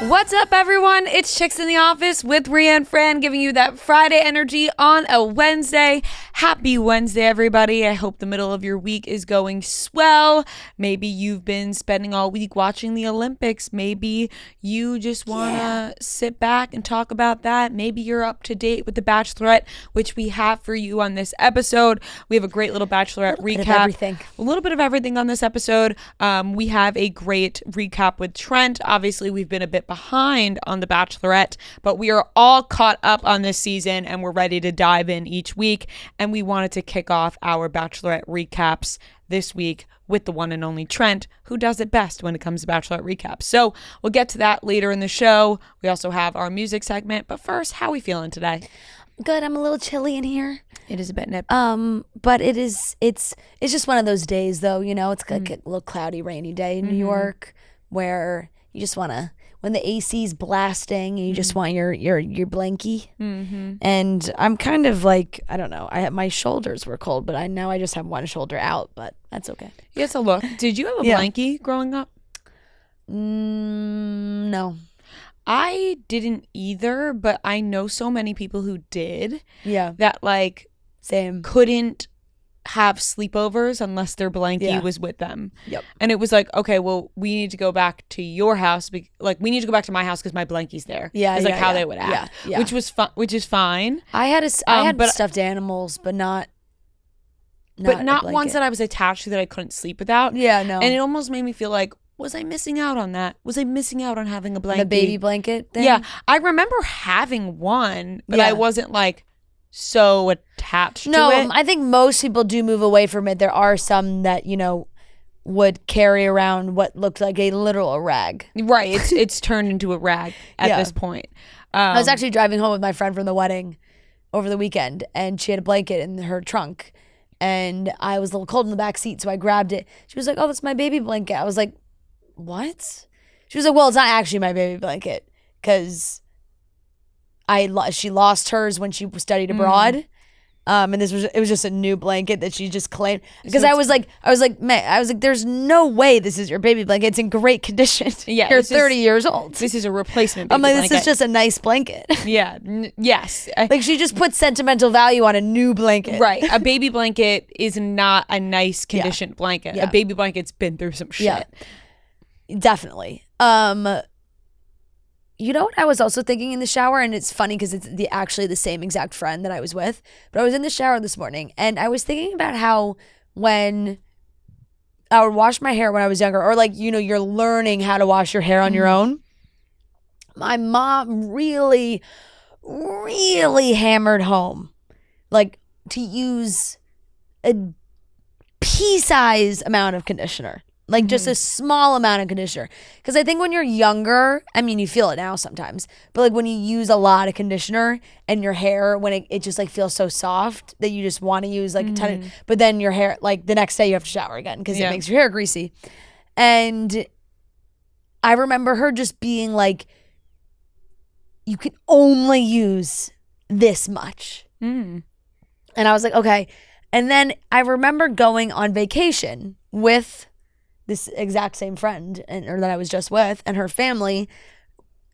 What's up, everyone? It's Chicks in the Office with Rhea and Fran, giving you that Friday energy on a Wednesday. Happy Wednesday, everybody. I hope the middle of your week is going swell. Maybe you've been spending all week watching the Olympics. Maybe you just want to sit back and talk about that. Maybe you're up to date with the Bachelorette, which we have for you on this episode. We have a great little Bachelorette recap. A little bit of everything on this episode. We have a great recap with Trent. Obviously, we've been a bit behind on the Bachelorette, but we are all caught up on this season and we're ready to dive in each week. And we wanted to kick off our Bachelorette recaps this week with the one and only Trent, who does it best when it comes to Bachelorette recaps. So we'll get to that later in the show. We also have our music segment, but first, how are we feeling today? Good. I'm a little chilly in here. It is a bit nippy. But it's just one of those days, though. You know, it's like a little cloudy, rainy day in New York, where you just want to, when the AC's blasting, you just want your blankie. And I'm kind of like, I don't know. My shoulders were cold, but now I just have one shoulder out. But that's okay. Yes, a look. Did you have a blankie growing up? No. I didn't either, but I know so many people who did. Yeah. That like same couldn't have sleepovers unless their blankie was with them. Yep. And it was like, okay, well, we need to go back to your house. Like, we need to go back to my house because my blankie's there. Yeah, it's like how they would act. Yeah. Which was fun. Which is fine. I had stuffed animals, but not ones that I was attached to that I couldn't sleep without. Yeah, no. And it almost made me feel like, was I missing out on that? Was I missing out on having a blankie? The baby blanket thing? Yeah. I remember having one, but I wasn't like so attached to it. No, I think most people do move away from it. There are some that, would carry around what looked like a literal rag. Right. It's turned into a rag at this point. I was actually driving home with my friend from the wedding over the weekend, and she had a blanket in her trunk, and I was a little cold in the back seat, so I grabbed it. She was like, "Oh, that's my baby blanket." I was like, "What?" She was like, "Well, it's not actually my baby blanket because she lost hers when she studied abroad, and it was just a new blanket that she just claimed." Because I was like, "There's no way this is your baby blanket. It's in great condition. Yeah, you're 30 years old. This is a replacement. I'm like, blanket. this is just a nice blanket." Yeah. Yes. Like she just put sentimental value on a new blanket. Right. A baby blanket is not a nice conditioned blanket. Yeah. A baby blanket's been through some shit. Yeah. Definitely. You know what I was also thinking in the shower, and it's funny because it's actually the same exact friend that I was with, but I was in the shower this morning and I was thinking about how when I would wash my hair when I was younger, or like, you're learning how to wash your hair on your own. My mom really, really hammered home, like, to use a pea-size amount of conditioner. Like just a small amount of conditioner. Because I think when you're younger, I mean, you feel it now sometimes, but like when you use a lot of conditioner and your hair, when it just like feels so soft that you just want to use like a ton of, but then your hair, like the next day you have to shower again because it makes your hair greasy. And I remember her just being like, you can only use this much. And I was like, okay. And then I remember going on vacation with this exact same friend or that I was just with and her family.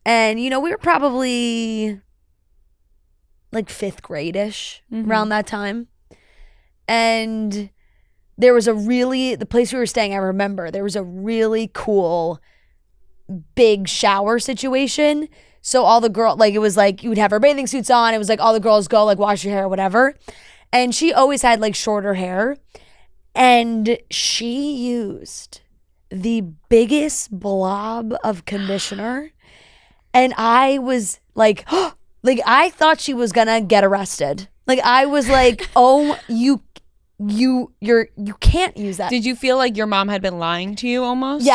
And, we were probably like 5th grade-ish around that time. And there was the place we were staying, I remember, there was a really cool big shower situation. So all the girls, like it was like you would have her bathing suits on. It was like all the girls go like wash your hair or whatever. And she always had like shorter hair. And she used the biggest blob of conditioner, and I was like, like I thought she was gonna get arrested. Like I was like, oh, you can't use that. Did you feel like your mom had been lying to you almost?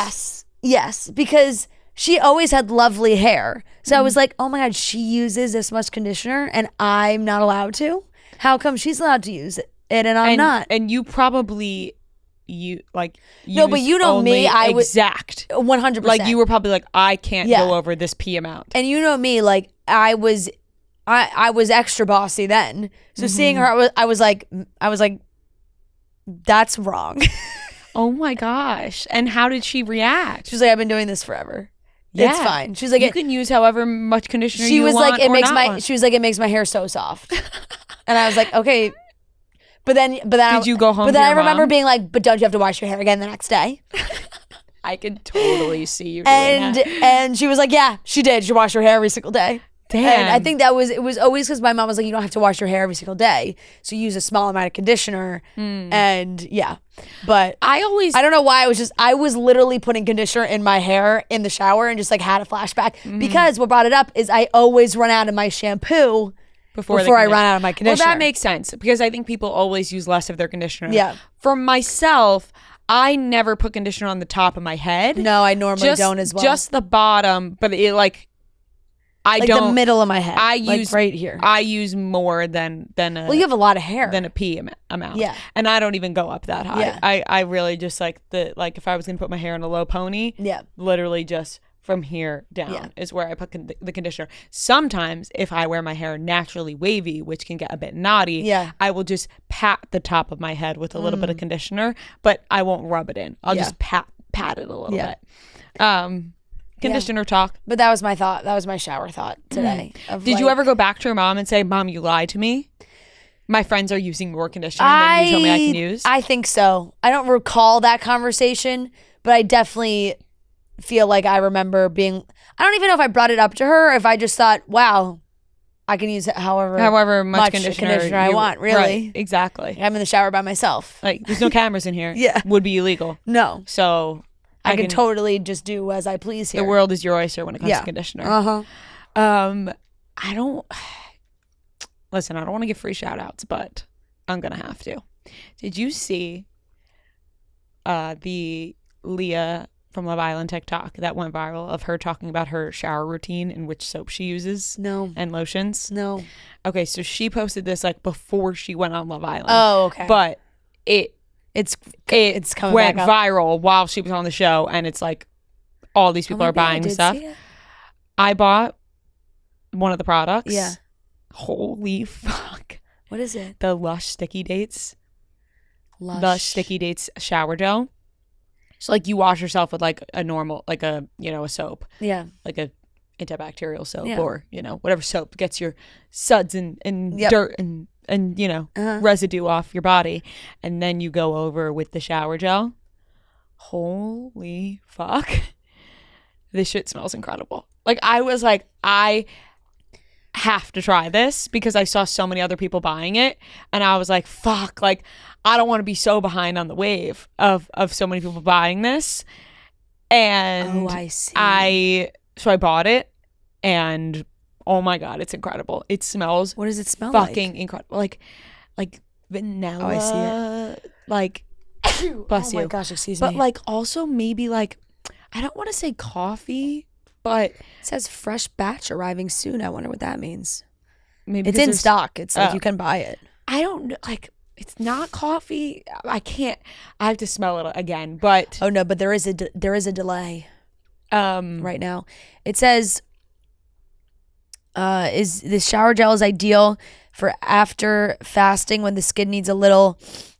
Yes, because she always had lovely hair. So I was like, oh my God, she uses this much conditioner and I'm not allowed to? How come she's allowed to use it and I'm not? And you probably no, but you know me, I was exact 100%. Like you were probably like, I can't go over this pee amount. And you know me, like I was extra bossy then. So seeing her, I was like, that's wrong. Oh my gosh! And how did she react? She was like, I've been doing this forever. It's fine. She's like, you can use however much conditioner you want. She was like, it makes my hair so soft. And I was like, okay. But then did you go home? But then to I your remember mom? being like, but don't you have to wash your hair again the next day? I could totally see you doing that. And she was like, yeah, she did. She washed her hair every single day. Damn. And I think it was always because my mom was like, you don't have to wash your hair every single day. So you use a small amount of conditioner. And yeah. But I don't know why I was literally putting conditioner in my hair in the shower and just like had a flashback. Because what brought it up is I always run out of my shampoo before I run out of my conditioner. Well, that makes sense because I think people always use less of their conditioner. Yeah. For myself, I never put conditioner on the top of my head. No, I normally don't as well. Just the bottom, but it like the middle of my head. I use right here. I use more than a. Well, you have a lot of hair. Than a pee amount. Yeah. And I don't even go up that high. Yeah. I really just like if I was gonna put my hair in a low pony. Yeah. Literally just from here down is where I put the conditioner. Sometimes if I wear my hair naturally wavy, which can get a bit knotty, I will just pat the top of my head with a little bit of conditioner, but I won't rub it in. I'll just pat it a little bit. Conditioner talk. But that was my thought. That was my shower thought today. Did you ever go back to your mom and say, Mom, you lied to me? My friends are using more conditioner than you told me I can use. I think so. I don't recall that conversation, but I definitely feel like I remember being, I don't even know if I brought it up to her or if I just thought, wow, I can use it however much conditioner I want, really. Right, exactly. I'm in the shower by myself. Like, there's no cameras in here. Yeah. Would be illegal. No. So I can totally just do as I please here. The world is your oyster when it comes to conditioner. I don't want to give free shout outs, but I'm going to have to. Did you see the Leah from Love Island TikTok that went viral of her talking about her shower routine and which soap she uses? No. And lotions? No. Okay, so she posted this like before she went on Love Island. Oh, okay. But it's coming went back up. viral while she was on the show, and it's like all these people are buying stuff. I bought one of the products. Yeah. Holy fuck. What is it? The Lush Sticky Dates. Lush Sticky Dates shower gel. So like you wash yourself with like a normal, like a, a soap. Yeah. Like a antibacterial soap or, whatever soap gets your suds and dirt and residue off your body. And then you go over with the shower gel. Holy fuck. This shit smells incredible. Like I was like, I have to try this because I saw so many other people buying it. And I was like, fuck, like I don't want to be so behind on the wave of so many people buying this. And I see. So I bought it and oh my God, it's incredible. It smells What does it smell fucking incredible. Like vanilla. Oh, I see it. Like bless you. Oh my gosh, excuse me. But like also maybe like I don't want to say coffee, but it says fresh batch arriving soon. I wonder what that means. Maybe it's in stock. It's like you can buy it. I don't know, like it's not coffee. I have to smell it again, but oh no, but there is a delay right now. It says is the shower gel is ideal for after fasting when the skin needs a little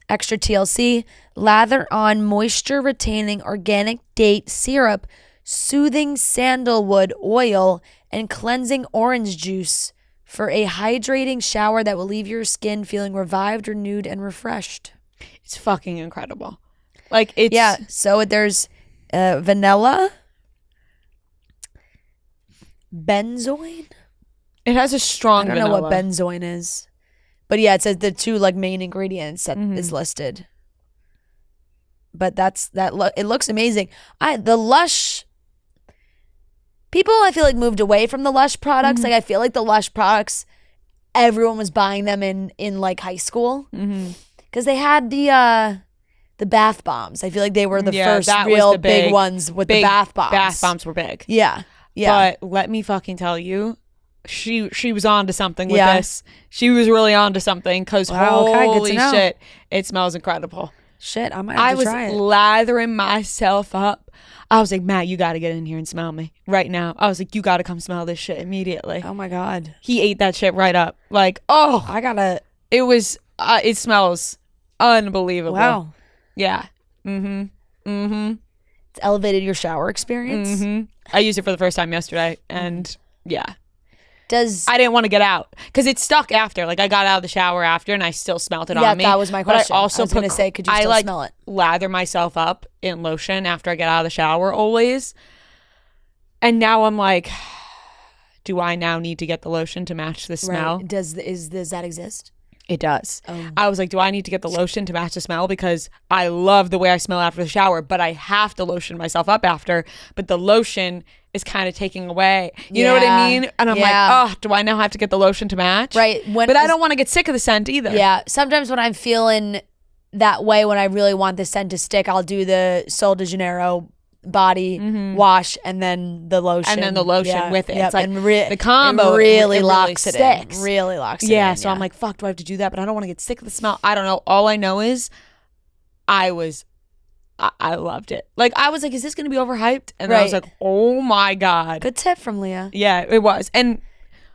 extra TLC. Lather on moisture retaining organic date syrup, soothing sandalwood oil, and cleansing orange juice for a hydrating shower that will leave your skin feeling revived, renewed, and refreshed. It's fucking incredible. Like it's So there's vanilla, benzoin. It has a strong vanilla. I don't know what benzoin is. But yeah, it says the two like main ingredients that is listed. But it looks amazing. The Lush people I feel like moved away from the Lush products. Like I feel like the Lush products, everyone was buying them in like high school. Because they had the bath bombs. I feel like they were the first real big ones with the bath bombs. Bath bombs were big. Yeah. Yeah. But let me fucking tell you, she was on to something with this. She was really on to something because holy shit, it smells incredible. Shit, I might have to try it. I was lathering myself up. I was like, Matt, you got to get in here and smell me right now. I was like, you got to come smell this shit immediately. Oh my God. He ate that shit right up. Like, oh. It smells unbelievable. Wow. Yeah. It's elevated your shower experience. I used it for the first time yesterday, and yeah. I didn't want to get out because it stuck after. Like I got out of the shower after and I still smelled it on me. Yeah, that was my question. But I also was going to say, could you still smell it? Lather myself up in lotion after I get out of the shower always. And now I'm like, do I now need to get the lotion to match the smell? Right. Does that exist? It does. I was like, do I need to get the lotion to match the smell? Because I love the way I smell after the shower, but I have to lotion myself up after. But the lotion is kind of taking away. You know what I mean? And I'm like, oh, do I now have to get the lotion to match? Right. But I don't want to get sick of the scent either. Yeah. Sometimes when I'm feeling that way, when I really want the scent to stick, I'll do the Sol de Janeiro body wash and then the lotion. And then the lotion with it. Yep. It's like and the combo really it locks really it sticks. in. Really locks it in. Yeah. So I'm like, fuck, do I have to do that? But I don't want to get sick of the smell. I don't know. All I know is I loved it. Like I was like, is this going to be overhyped? And then I was like, oh my God. Good tip from Leah. Yeah, it was. And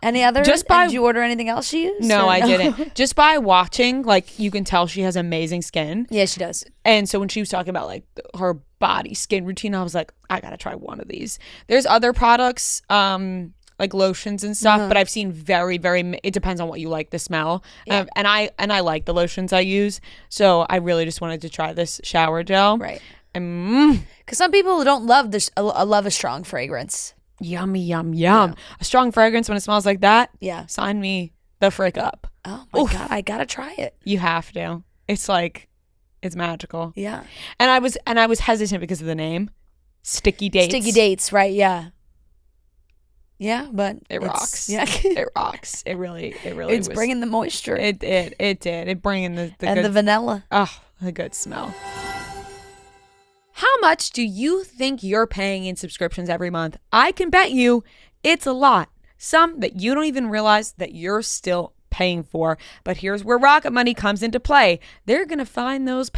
any other? Did you order anything else she used? No, I didn't. Just by watching, like you can tell she has amazing skin. Yeah, she does. And so when she was talking about like her body skin routine, I was like, I got to try one of these. There's other products, like lotions and stuff, but I've seen very, very, it depends on what you like the smell. Yeah. And I like the lotions I use. So I really just wanted to try this shower gel. Right. And because some people don't love love a strong fragrance. Yummy, yum, yum. Yeah. A strong fragrance when it smells like that. Yeah. Sign me the frick up. Oh my God. I got to try it. You have to. It's like, it's magical. Yeah. And I was hesitant because of the name. Sticky Dates. Sticky Dates, right? Yeah. Yeah, but it rocks. Yeah. It rocks. It really it's was. Bringing the moisture. It did. It bringing the and good, the vanilla. Oh, the good smell. How much do you think you're paying in subscriptions every month? I can bet you it's a lot. Some that you don't even realize that you're still paying for. But here's where Rocket Money comes into play. They're going to find those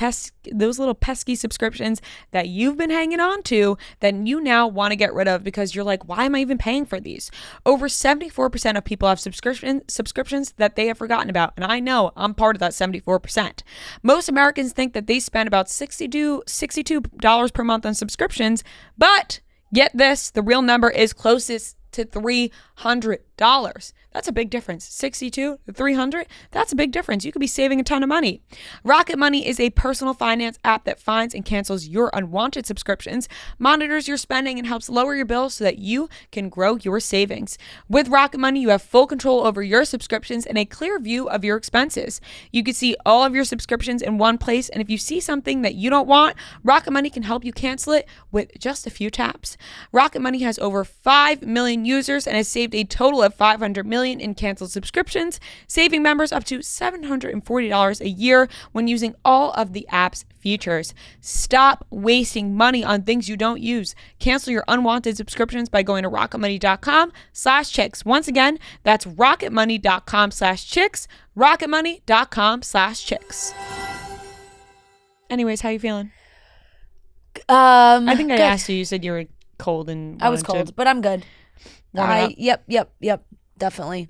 little pesky subscriptions that you've been hanging on to that you now want to get rid of because you're like, why am I even paying for these? Over 74% of people have subscriptions that they have forgotten about. And I know I'm part of that 74%. Most Americans think that they spend about $62 per month on subscriptions, but get this, the real number is closest to $300. That's a big difference. 62 to 300, that's a big difference. You could be saving a ton of money. Rocket Money is a personal finance app that finds and cancels your unwanted subscriptions, monitors your spending, and helps lower your bills so that you can grow your savings. With Rocket Money, you have full control over your subscriptions and a clear view of your expenses. You can see all of your subscriptions in one place, and if you see something that you don't want, Rocket Money can help you cancel it with just a few taps. Rocket Money has over 5 million users and has saved a total of $500 million in canceled subscriptions, saving members up to $740 a year when using all of the app's features. Stop wasting money on things you don't use. Cancel your unwanted subscriptions by going to rocketmoney.com/chicks. Once again, that's rocketmoney.com/chicks, rocketmoney.com/chicks. Anyways, how you feeling? I think I asked you. You said you were cold and I was cold, but I'm good. Yep, definitely.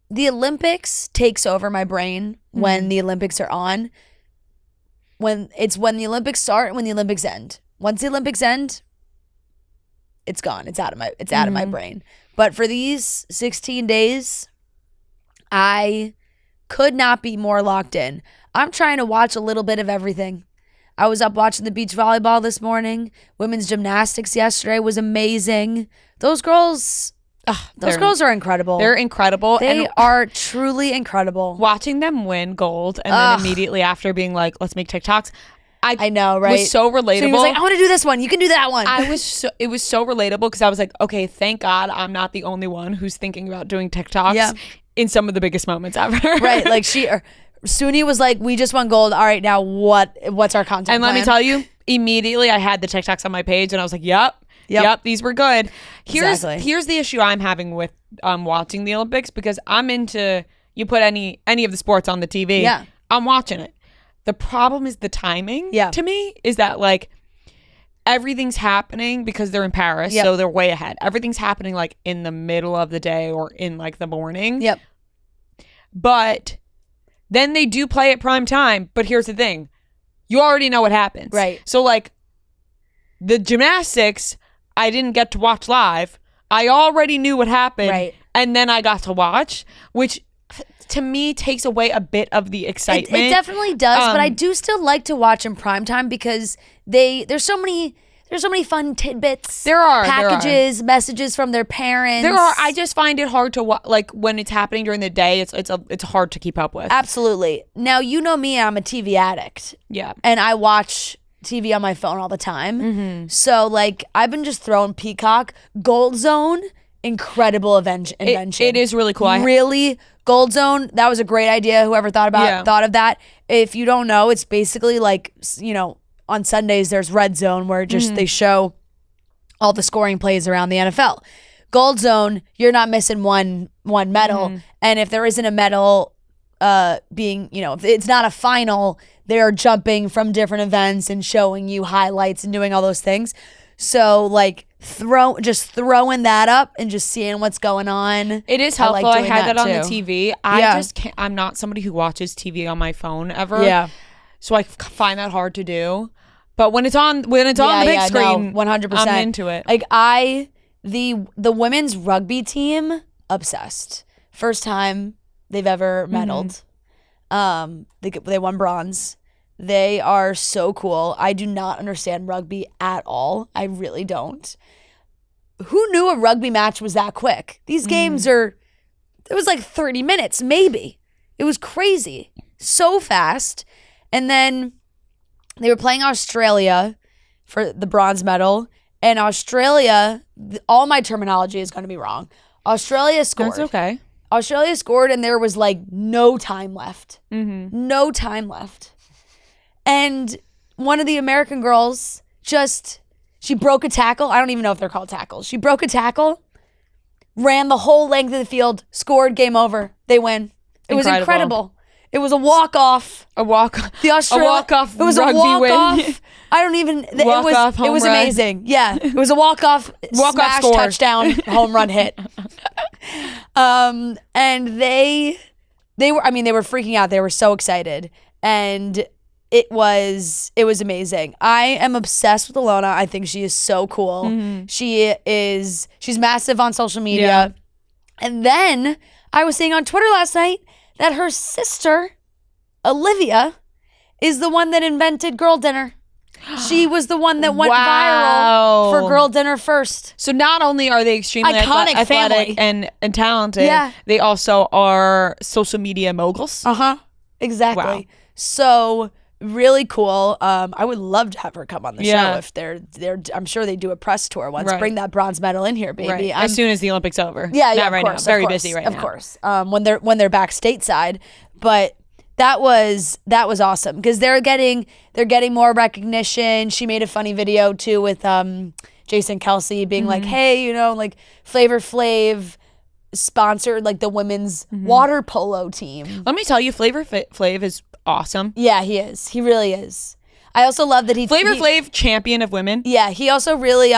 The Olympics takes over my brain when the Olympics are on. When the Olympics start and when the Olympics end. Once the Olympics end, it's gone. It's out of my brain. But for these 16 days, I could not be more locked in. I'm trying to watch a little bit of everything. I was up watching the beach volleyball this morning. Women's gymnastics yesterday was amazing. Those girls are incredible. They're incredible. They are truly incredible. Watching them win gold and then immediately after being like, let's make TikToks. I know, right? Was so relatable. So he was like, I want to do this one. You can do that one. It was so relatable because I was like, okay, thank God I'm not the only one who's thinking about doing TikToks in some of the biggest moments ever. Right. Like Suni was like, we just won gold. All right, now what's our content And plan? let me tell you, immediately I had the TikToks on my page and I was like, yep, these were good. Here's the issue I'm having with watching the Olympics because I'm into, you put any of the sports on the TV, I'm watching it. The problem is the timing to me is that like everything's happening because they're in Paris, so they're way ahead. Everything's happening like in the middle of the day or in like the morning. Yep. But then they do play at prime time. But here's the thing. you already know what happens. Right. So like the gymnastics, I didn't get to watch live. I already knew what happened. Right. And then I got to watch, which to me takes away a bit of the excitement. It definitely does, but I do still like to watch in primetime because there's so many fun tidbits. There are packages, messages from their parents. There are. I just find it hard to like when it's happening during the day. It's hard to keep up with. Absolutely. Now you know me. I'm a TV addict. Yeah. And I watch TV on my phone all the time. Mm-hmm. So like I've been just throwing Peacock, Gold Zone, incredible invention. It is really cool. Really, Gold Zone. That was a great idea. Whoever thought of that. If you don't know, it's basically like, you know, on Sundays there's Red Zone where just they show all the scoring plays around the NFL. Gold Zone, you're not missing one medal, and if there isn't a medal being, you know, if it's not a final, they're jumping from different events and showing you highlights and doing all those things. So like throwing that up and just seeing what's going on. It is helpful. I had that on the too. TV. I just can't. I'm not somebody who watches TV on my phone ever. Yeah. So I find that hard to do. But when it's on the big screen, 100%. I'm into it. Like the women's rugby team, obsessed. First time they've ever medaled. They won bronze. They are so cool. I do not understand rugby at all. I really don't. Who knew a rugby match was that quick? These games it was like 30 minutes, maybe. It was crazy. So fast. And then they were playing Australia for the bronze medal. And Australia, all my terminology is going to be wrong. Australia scored. That's okay. Australia scored and there was like no time left. No time left. And one of the American girls she broke a tackle. I don't even know if they're called tackles. She broke a tackle, ran the whole length of the field, scored, game over. They win. It was incredible. It was a walk-off. A walk-off It was rugby a walk-off. win. I don't even. Walk-off home it was run. Amazing. Yeah, it was a walk-off smash score. touchdown home run hit. And they were freaking out. They were so excited, and it was amazing. I am obsessed with Alona. I think she is so cool. She's massive on social media. Yeah. And then I was seeing on Twitter last night that her sister, Olivia, is the one that invented girl dinner. She was the one that went viral for girl dinner first. So not only are they extremely Iconic athletic family. and talented, they also are social media moguls. Exactly. Wow. So really cool. I would love to have her come on the show if they're I'm sure they do a press tour once. Right. Bring that bronze medal in here, baby. Right. As soon as the Olympics over. Yeah, Not of right course, now. Very of course, busy right now. Of course. When they're back stateside, but that was awesome because they're getting more recognition. She made a funny video too with Jason Kelsey being like, hey, you know, like Flavor Flav sponsored like the women's water polo team. Let me tell you, Flavor Flav is awesome. Yeah, he is. He really is. I also love that Flavor Flav, champion of women. Yeah, he also really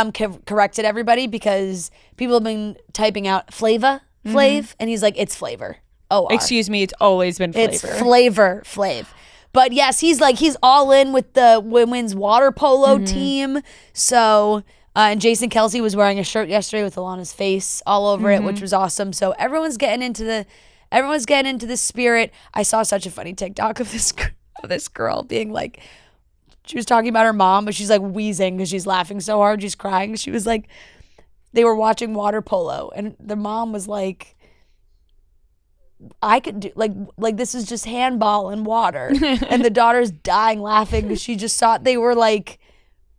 corrected everybody because people have been typing out Flav, and he's like, it's Flavor. Excuse me, it's always been Flavor. It's Flavor Flav. But yes, he's all in with the women's water polo team. So, and Jason Kelsey was wearing a shirt yesterday with Alana's face all over it, which was awesome. So everyone's getting into the spirit. I saw such a funny TikTok of this girl being like, she was talking about her mom, but she's like wheezing because she's laughing so hard, she's crying. She was like, they were watching water polo, and the mom was like, I could do like this is just handball and water, and the daughter's dying laughing because she just thought they were like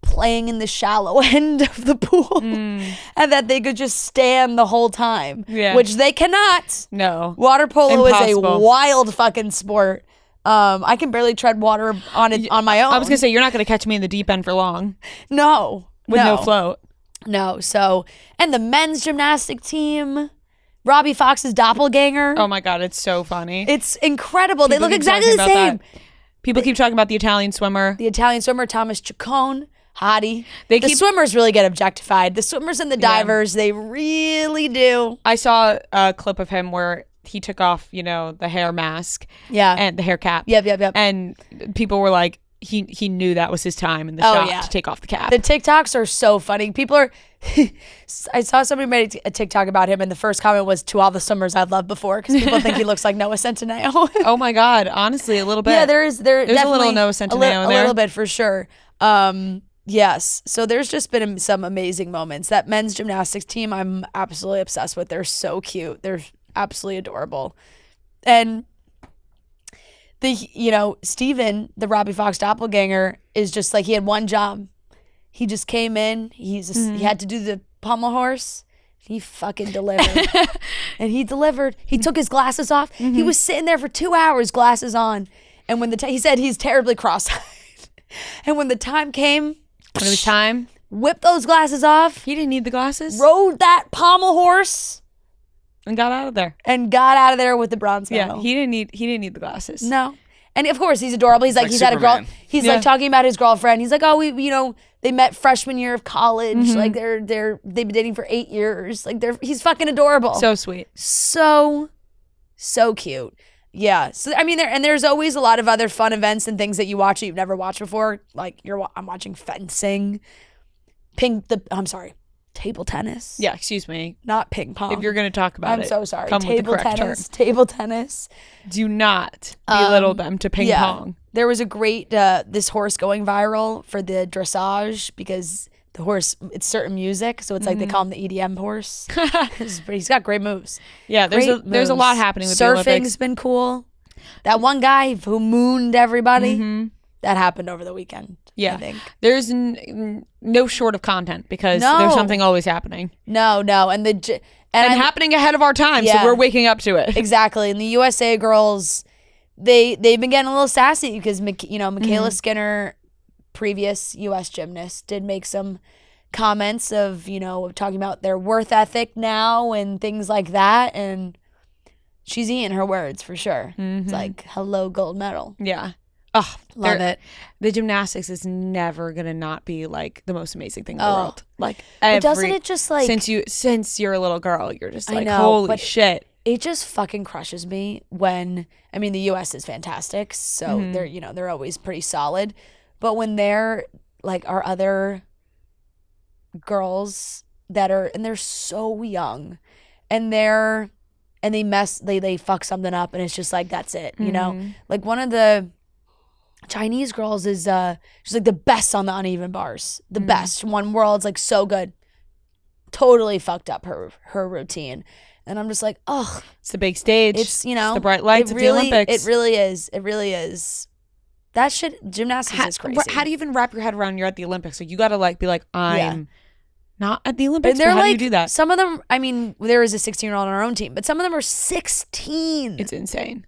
playing in the shallow end of the pool and that they could just stand the whole time, which they cannot. No, water polo Impossible. is a wild fucking sport. I can barely tread water on my own. I was gonna say you're not gonna catch me in the deep end for long. No, no float. No. So, and the men's gymnastic team, Robbie Fox's doppelganger. Oh my God, it's so funny. It's incredible. People they look keep exactly the talking about same. that. People keep talking about the Italian swimmer. The Italian swimmer, Thomas Chacon, hottie. The swimmers really get objectified. The swimmers and the divers, they really do. I saw a clip of him where he took off, the hair mask. Yeah. And the hair cap. Yep. And people were like, he knew that was his time in the shot to take off the cap. The TikToks are so funny. People are I saw somebody made a TikTok about him, and the first comment was, "To all the swimmers I've loved before," because people think he looks like Noah Centineo. Oh my God, honestly, a little bit. Yeah, there's a little Noah Centineo in there. A little bit for sure. Yes. So there's just been some amazing moments. That men's gymnastics team, I'm absolutely obsessed with. They're so cute. They're absolutely adorable. And Steven, the Robbie Fox doppelganger, is just like, he had one job. He just came in. He had to do the pommel horse. He fucking delivered. And he delivered. He took his glasses off. Mm-hmm. He was sitting there for 2 hours, glasses on. And when he said he's terribly cross-eyed. And when the time came, when it was time, whipped those glasses off. He didn't need the glasses. Rode that pommel horse. And got out of there. With the bronze medal. Yeah, he didn't need the glasses. No. And of course, he's adorable. He's like he's had a girl. He's like talking about his girlfriend. He's like, oh, they met freshman year of college. Mm-hmm. Like they've been dating for 8 years. Like he's fucking adorable. So sweet. So cute. Yeah. So I mean, there's always a lot of other fun events and things that you watch that you've never watched before. Like I'm watching fencing, table tennis. Yeah, excuse me. Not ping pong. If you're going to talk about I'm so sorry. come with the correct term. Table tennis. Do not belittle them to ping pong. There was a great, this horse going viral for the dressage because the horse, it's certain music. So it's like they call him the EDM horse. He's got great moves. Yeah, there's a lot happening with the Olympics. Surfing's been cool. That one guy who mooned everybody, that happened over the weekend. Yeah, I think. There's no short of content because there's something always happening. No, and happening ahead of our time, so we're waking up to it. Exactly, and the USA girls, they've been getting a little sassy because Michaela Skinner, previous U.S. gymnast, did make some comments of talking about their worth ethic now and things like that, and she's eating her words for sure. Mm-hmm. It's like, hello, gold medal. Yeah. Oh, love it. The gymnastics is never gonna not be like the most amazing thing in the world. Like, but doesn't it just like since you're a little girl, you're just like, holy shit. It just fucking crushes me when the U.S. is fantastic, so they're always pretty solid, but when they're like our other girls and they're so young, and they fuck something up, and it's just like that's it, like one of the Chinese girls is she's like the best on the uneven bars, the best, won worlds, like so good, totally fucked up her routine, and I'm just like, oh, it's the big stage, it's it's the bright lights of the Olympics. It really is. That shit, gymnastics is crazy. How do you even wrap your head around you're at the Olympics? Like you gotta be like, I'm not at the Olympics. And they're how like, do you do that? Some of them, there is a 16-year-old on our own team, but some of them are 16. It's insane.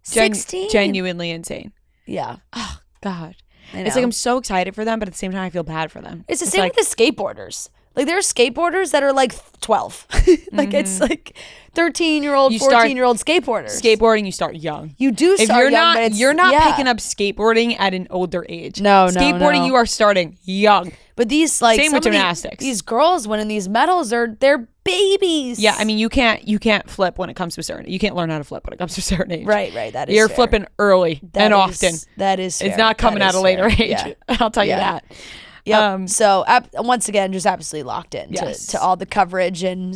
16? Genuinely insane. Yeah. Oh, God. It's like I'm so excited for them, but at the same time, I feel bad for them. It's the same with the skateboarders. Like, there are skateboarders that are like 12. Like, it's like 13-year-old, 14-year-old skateboarders. Skateboarding, you start young. You do start young, but you're not picking up skateboarding at an older age. No. Skateboarding, you are starting young. But these, like, same with gymnastics. These girls winning these medals they're babies. Yeah, I mean, you can't flip when it comes to a certain. You can't learn how to flip when it comes to a certain age. Right. That is. You're fair. flipping early and often. That is. Fair. It's not coming at a later age. Yeah. I'll tell you that. Yep. So once again, just absolutely locked in to all the coverage, and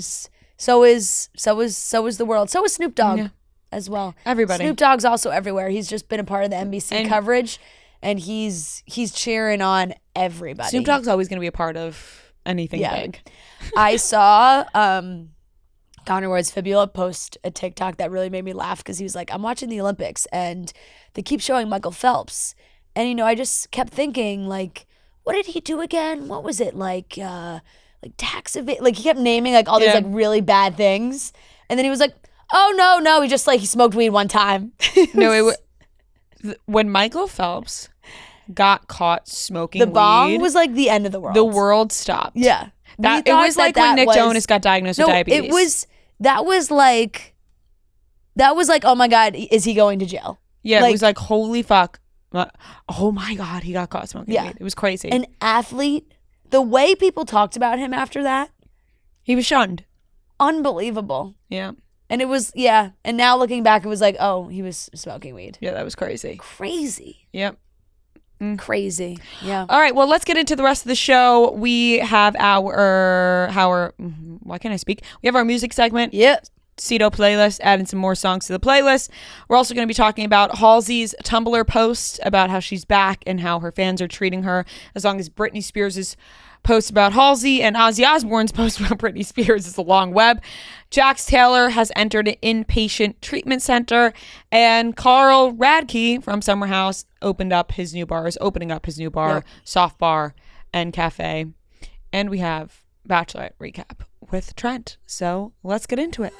so is the world. So is Snoop Dogg as well. Everybody. Snoop Dogg's also everywhere. He's just been a part of the NBC coverage, and he's cheering on everybody. Snoop Dogg's always going to be a part of anything big. I saw Connor Ward's Fibula post a TikTok that really made me laugh because he was like, I'm watching the Olympics and they keep showing Michael Phelps, and I just kept thinking like, what did he do again? What was it like tax evade? Like he kept naming like all these like really bad things, and then he was like, "Oh no, he just he smoked weed one time." When Michael Phelps got caught smoking the bong weed, was like the end of the world. The world stopped. Yeah, it was like when Nick Jonas got diagnosed with diabetes. That was like, oh my God, is he going to jail? Yeah, it was like, holy fuck. Oh my God, he got caught smoking weed. It was crazy. An athlete, the way people talked about him after that. He was shunned. Unbelievable. Yeah. And it was, and now looking back, it was like, oh, he was smoking weed. Yeah, that was crazy. Crazy. Yep. Crazy. Yeah. All right, well, let's get into the rest of the show. We have our why can't I speak? We have our music segment. Yeah. Cito playlist, adding some more songs to the playlist. We're also going to be talking about Halsey's Tumblr post about how she's back and how her fans are treating her, as long as Britney Spears' post about Halsey and Ozzy Osbourne's post about Britney Spears is a long web. Jax Taylor has entered an inpatient treatment center, and Carl Radke from Summer House opening up his new bar, soft bar and cafe. And we have Bachelorette recap with Trent. So let's get into it.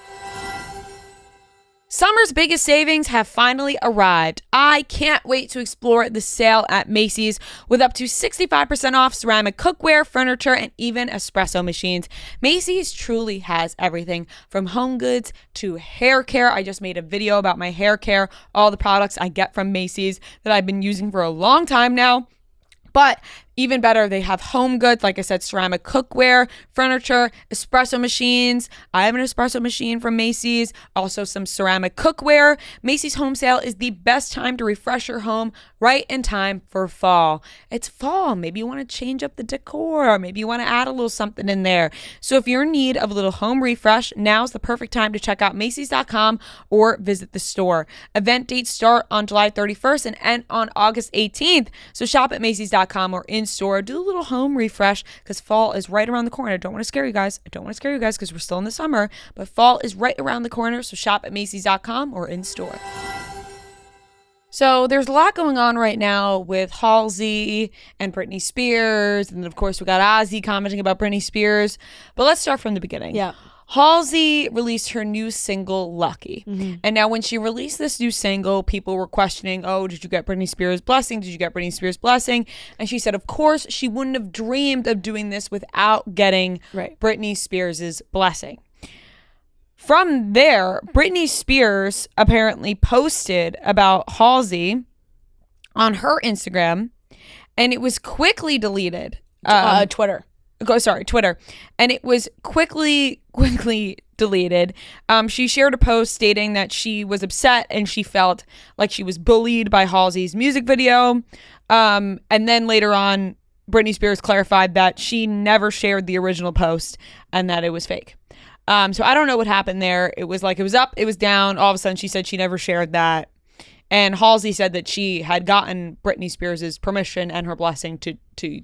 Summer's biggest savings have finally arrived. I can't wait to explore the sale at Macy's with up to 65% off ceramic cookware, furniture, and even espresso machines. Macy's truly has everything from home goods to hair care. I just made a video about my hair care, all the products I get from Macy's that I've been using for a long time now. But even better, they have home goods, like I said, ceramic cookware, furniture, espresso machines. I have an espresso machine from Macy's, also some ceramic cookware. Macy's home sale is the best time to refresh your home right in time for fall. It's fall. Maybe you want to change up the decor. Maybe you want to add a little something in there. So if you're in need of a little home refresh, now's the perfect time to check out Macy's.com or visit the store. Event dates start on July 31st and end on August 18th. So shop at Macy's.com or in store, do a little home refresh because fall is right around the corner. I don't want to scare you guys because we're still in the summer, but fall is right around the corner. So shop at Macy's.com or in store. So there's a lot going on right now with Halsey and Britney Spears. And of course we got Ozzy commenting about Britney Spears, but let's start from the beginning. Yeah. Halsey released her new single, Lucky. And now when she released this new single, people were questioning, oh, did you get Britney Spears' blessing? Did you get Britney Spears' blessing? And she said, of course, she wouldn't have dreamed of doing this without getting Britney Spears' blessing. From there, Britney Spears apparently posted about Halsey on her Instagram, and it was quickly deleted. Twitter. Twitter. And it was quickly deleted. She shared a post stating that she was upset and she felt like she was bullied by Halsey's music video. And then later on, Britney Spears clarified that she never shared the original post and that it was fake. So I don't know what happened there. It was like it was up, it was down. All of a sudden, she said she never shared that. And Halsey said that she had gotten Britney Spears' permission and her blessing to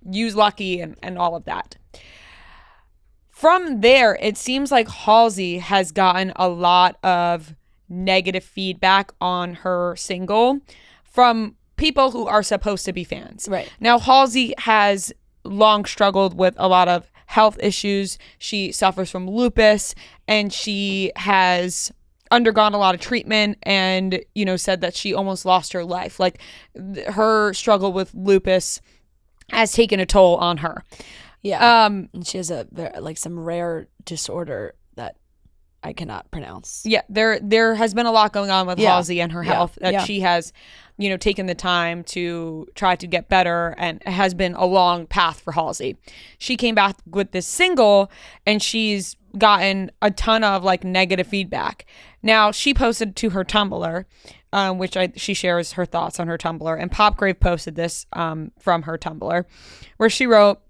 use Lucky and all of that. From there, it seems like Halsey has gotten a lot of negative feedback on her single from people who are supposed to be fans. Right. Now, Halsey has long struggled with a lot of health issues. She suffers from lupus, and she has undergone a lot of treatment and, said that she almost lost her life. Like, her struggle with lupus has taken a toll on her. Yeah. And she has some rare disorder that I cannot pronounce. Yeah, there has been a lot going on with Halsey and her health that she has, taken the time to try to get better, and it has been a long path for Halsey. She came back with this single, and she's gotten a ton of negative feedback. Now, she posted to her Tumblr, which she shares her thoughts on her Tumblr, and Popgrave posted this from her Tumblr, where she wrote,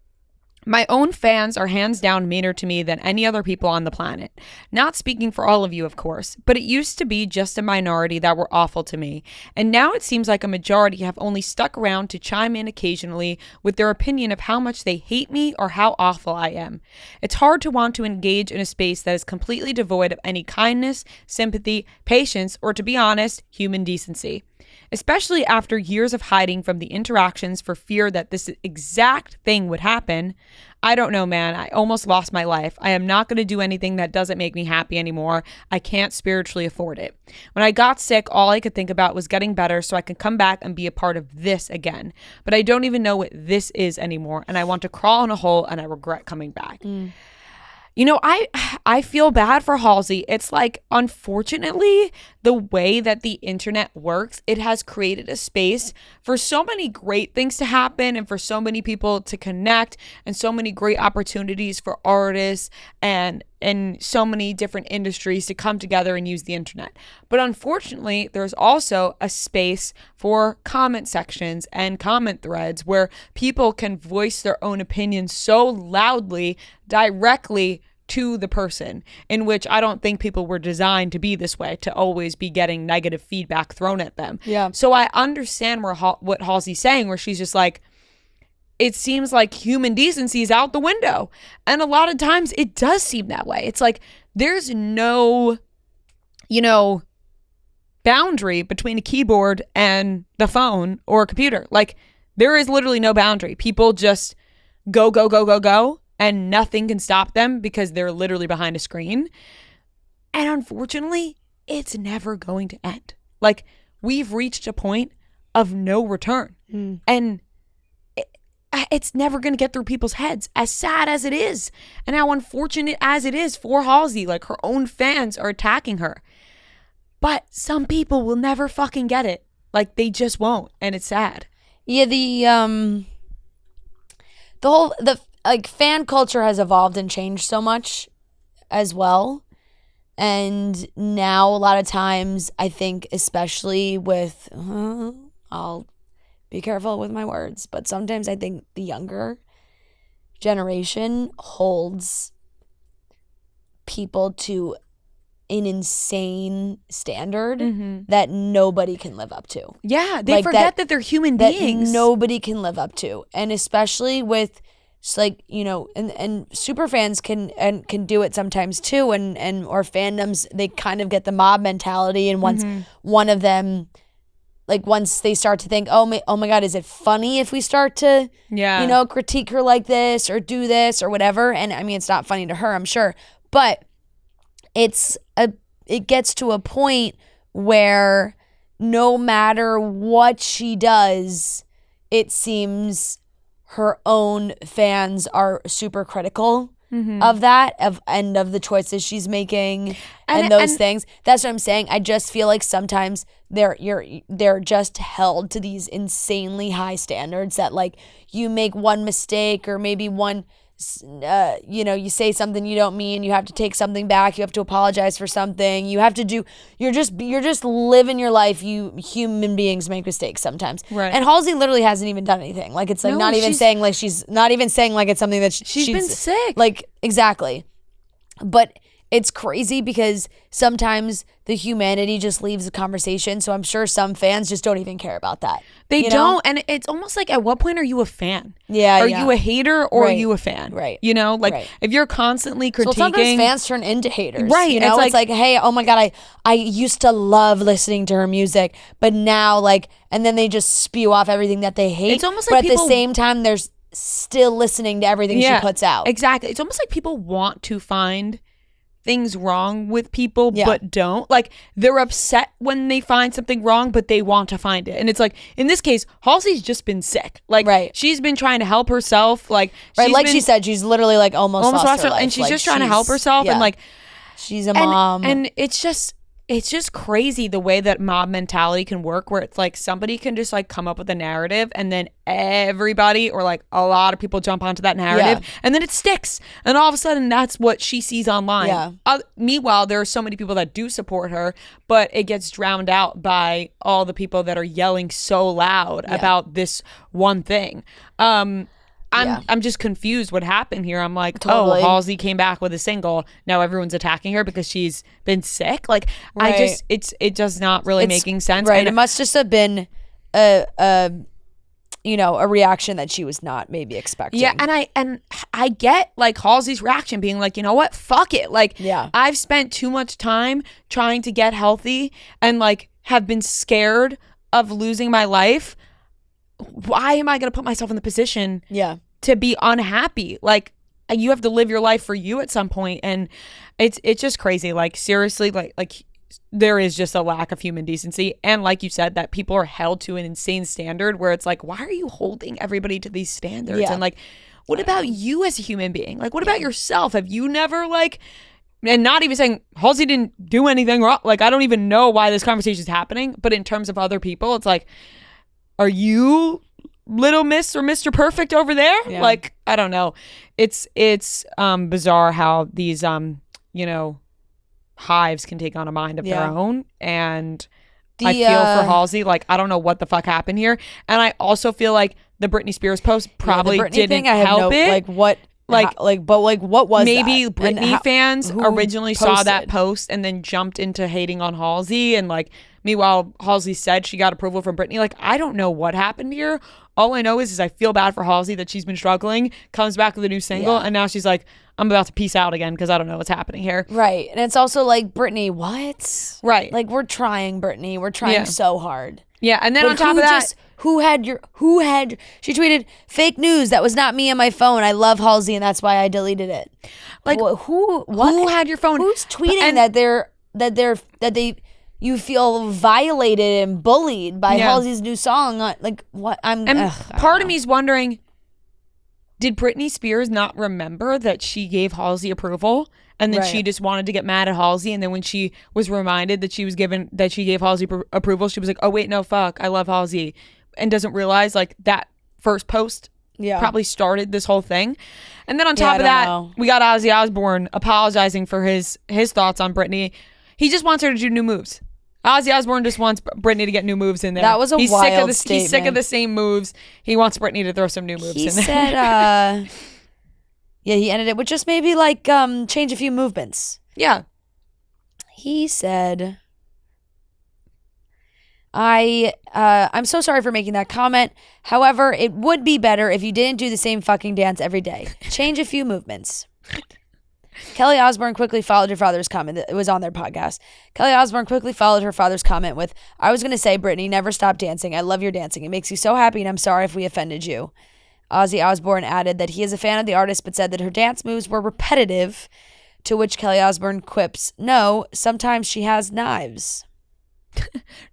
"My own fans are hands down meaner to me than any other people on the planet. Not speaking for all of you, of course, but it used to be just a minority that were awful to me. And now it seems like a majority have only stuck around to chime in occasionally with their opinion of how much they hate me or how awful I am. It's hard to want to engage in a space that is completely devoid of any kindness, sympathy, patience, or, to be honest, human decency. Especially after years of hiding from the interactions for fear that this exact thing would happen. I don't know, man. I almost lost my life. I am not going to do anything that doesn't make me happy anymore. I can't spiritually afford it. When I got sick, all I could think about was getting better so I can come back and be a part of this again. But I don't even know what this is anymore, and I want to crawl in a hole, and I regret coming back." I feel bad for Halsey. It's unfortunately, the way that the internet works, it has created a space for so many great things to happen and for so many people to connect and so many great opportunities for artists and in so many different industries to come together and use the internet. But unfortunately, there's also a space for comment sections and comment threads where people can voice their own opinions so loudly, directly to the person, in which I don't think people were designed to be this way, to always be getting negative feedback thrown at them. Yeah. So I understand what Halsey's saying, where she's just like, it seems like human decency is out the window. And a lot of times it does seem that way. It's like there's no, boundary between a keyboard and the phone or a computer. Like there is literally no boundary. People just go, go, go, go, go. And nothing can stop them because they're literally behind a screen. And unfortunately, it's never going to end. Like, we've reached a point of no return. And it's never going to get through people's heads, as sad as it is. And how unfortunate as it is for Halsey. Like, her own fans are attacking her. But some people will never fucking get it. Like, they just won't. And it's sad. Yeah, the fan culture has evolved and changed so much as well. And now a lot of times, I think, especially with, I'll be careful with my words, but sometimes I think the younger generation holds people to an insane standard that nobody can live up to. Yeah, they forget that they're human beings. That nobody can live up to. And especially with, and super fans can do it sometimes too, and or fandoms, they kind of get the mob mentality, and once one of them, like once they start to think, oh my God, is it funny if we start to critique her like this or do this or whatever? And I mean, it's not funny to her, I'm sure, but it gets to a point where no matter what she does, it seems her own fans are super critical of that, of the choices she's making and those things. That's what I'm saying. I just feel like sometimes they're just held to these insanely high standards that, like, you make one mistake or maybe one, you say something you don't mean, you have to take something back, you have to apologize for something, you're just living your life. You human beings make mistakes sometimes, right? And Halsey literally hasn't even done anything. Like, it's like not even saying like she's not even saying like it's something that she's been sick, like, exactly. But it's crazy because sometimes the humanity just leaves the conversation. So I'm sure some fans just don't even care about that. They don't. And it's almost like, at what point are you a fan? Yeah. Are you a hater or are you a fan? Right. If you're constantly critiquing. So sometimes fans turn into haters. Right. It's like, hey, oh my God, I used to love listening to her music, but now and then they just spew off everything that they hate. It's almost like at the same time, they're still listening to everything she puts out. Exactly. It's almost like people want to find things wrong with people, but don't. Like, they're upset when they find something wrong, but they want to find it. And it's like, in this case, Halsey's just been sick. Like, she's been trying to help herself. Like, she said, she's literally like almost lost her life. And she's just trying to help herself. And like, she's a mom. And it's just crazy the way that mob mentality can work, where it's like somebody can just like come up with a narrative and then everybody, or like a lot of people, jump onto that narrative and then it sticks, and all of a sudden that's what she sees online. Meanwhile, there are so many people that do support her, but it gets drowned out by all the people that are yelling so loud about this one thing. I'm just confused what happened here. I'm like, totally. Oh, Halsey came back with a single. Now everyone's attacking her because she's been sick. Like, it does not really making sense. Right. And it must just have been a reaction that she was not maybe expecting. Yeah, and I get like Halsey's reaction being like, you know what? Fuck it. Like, I've spent too much time trying to get healthy and like have been scared of losing my life. Why am I going to put myself in the position to be unhappy? Like, you have to live your life for you at some point. And it's just crazy. Like, seriously, like there is just a lack of human decency. And like you said, that people are held to an insane standard where it's like, why are you holding everybody to these standards? And like, what about you as a human being? Like, what about yourself? Have you never and not even saying Halsey didn't do anything wrong. Like, I don't even know why this conversation is happening. But in terms of other people, it's like, are you Little Miss or Mr. Perfect over there? Like, I don't know. It's bizarre how these hives can take on a mind of their Yeah. own. And I feel for Halsey. Like, I don't know what the fuck happened here. And I also feel like the Britney Spears post probably the Britney didn't thing, I have help it. Like what? What was maybe that? Britney fans who originally saw that posted? post and then jumped into hating on Halsey, and like meanwhile Halsey said she got approval from Britney. Like, I don't know what happened here. All I know is I feel bad for Halsey that she's been struggling, comes back with a new single, and now she's like, I'm about to peace out again because I don't know what's happening here. Right. And it's also like, Britney, what? Right. Like, we're trying, Britney. We're trying so hard. Yeah, and then But on top of that, she tweeted fake news. That was not me on my phone. I love Halsey and that's why I deleted it. Like, who had your phone? Who's tweeting that you feel violated and bullied by Halsey's new song? Like, what? Part of me is wondering, did Britney Spears not remember that she gave Halsey approval? And then she just wanted to get mad at Halsey. And then when she was reminded that she gave Halsey approval, she was like, oh, wait, no, fuck. I love Halsey. And doesn't realize like that first post probably started this whole thing. And then on top of that, we got Ozzy Osbourne apologizing for his thoughts on Britney. He just wants her to do new moves. Ozzy Osbourne just wants Britney to get new moves in there. That was a wild statement. He's sick of the same moves. He wants Britney to throw some new moves in there. He said, he ended it with just maybe like change a few movements. Yeah. He said, I'm so sorry for making that comment. However, it would be better if you didn't do the same fucking dance every day. Change a few movements. Kelly Osbourne quickly followed her father's comment. It was on their podcast. Kelly Osbourne quickly followed her father's comment with, I was going to say, Britney, never stop dancing. I love your dancing. It makes you so happy, and I'm sorry if we offended you. Ozzy Osbourne added that he is a fan of the artist, but said that her dance moves were repetitive, to which Kelly Osbourne quips, no, sometimes she has knives.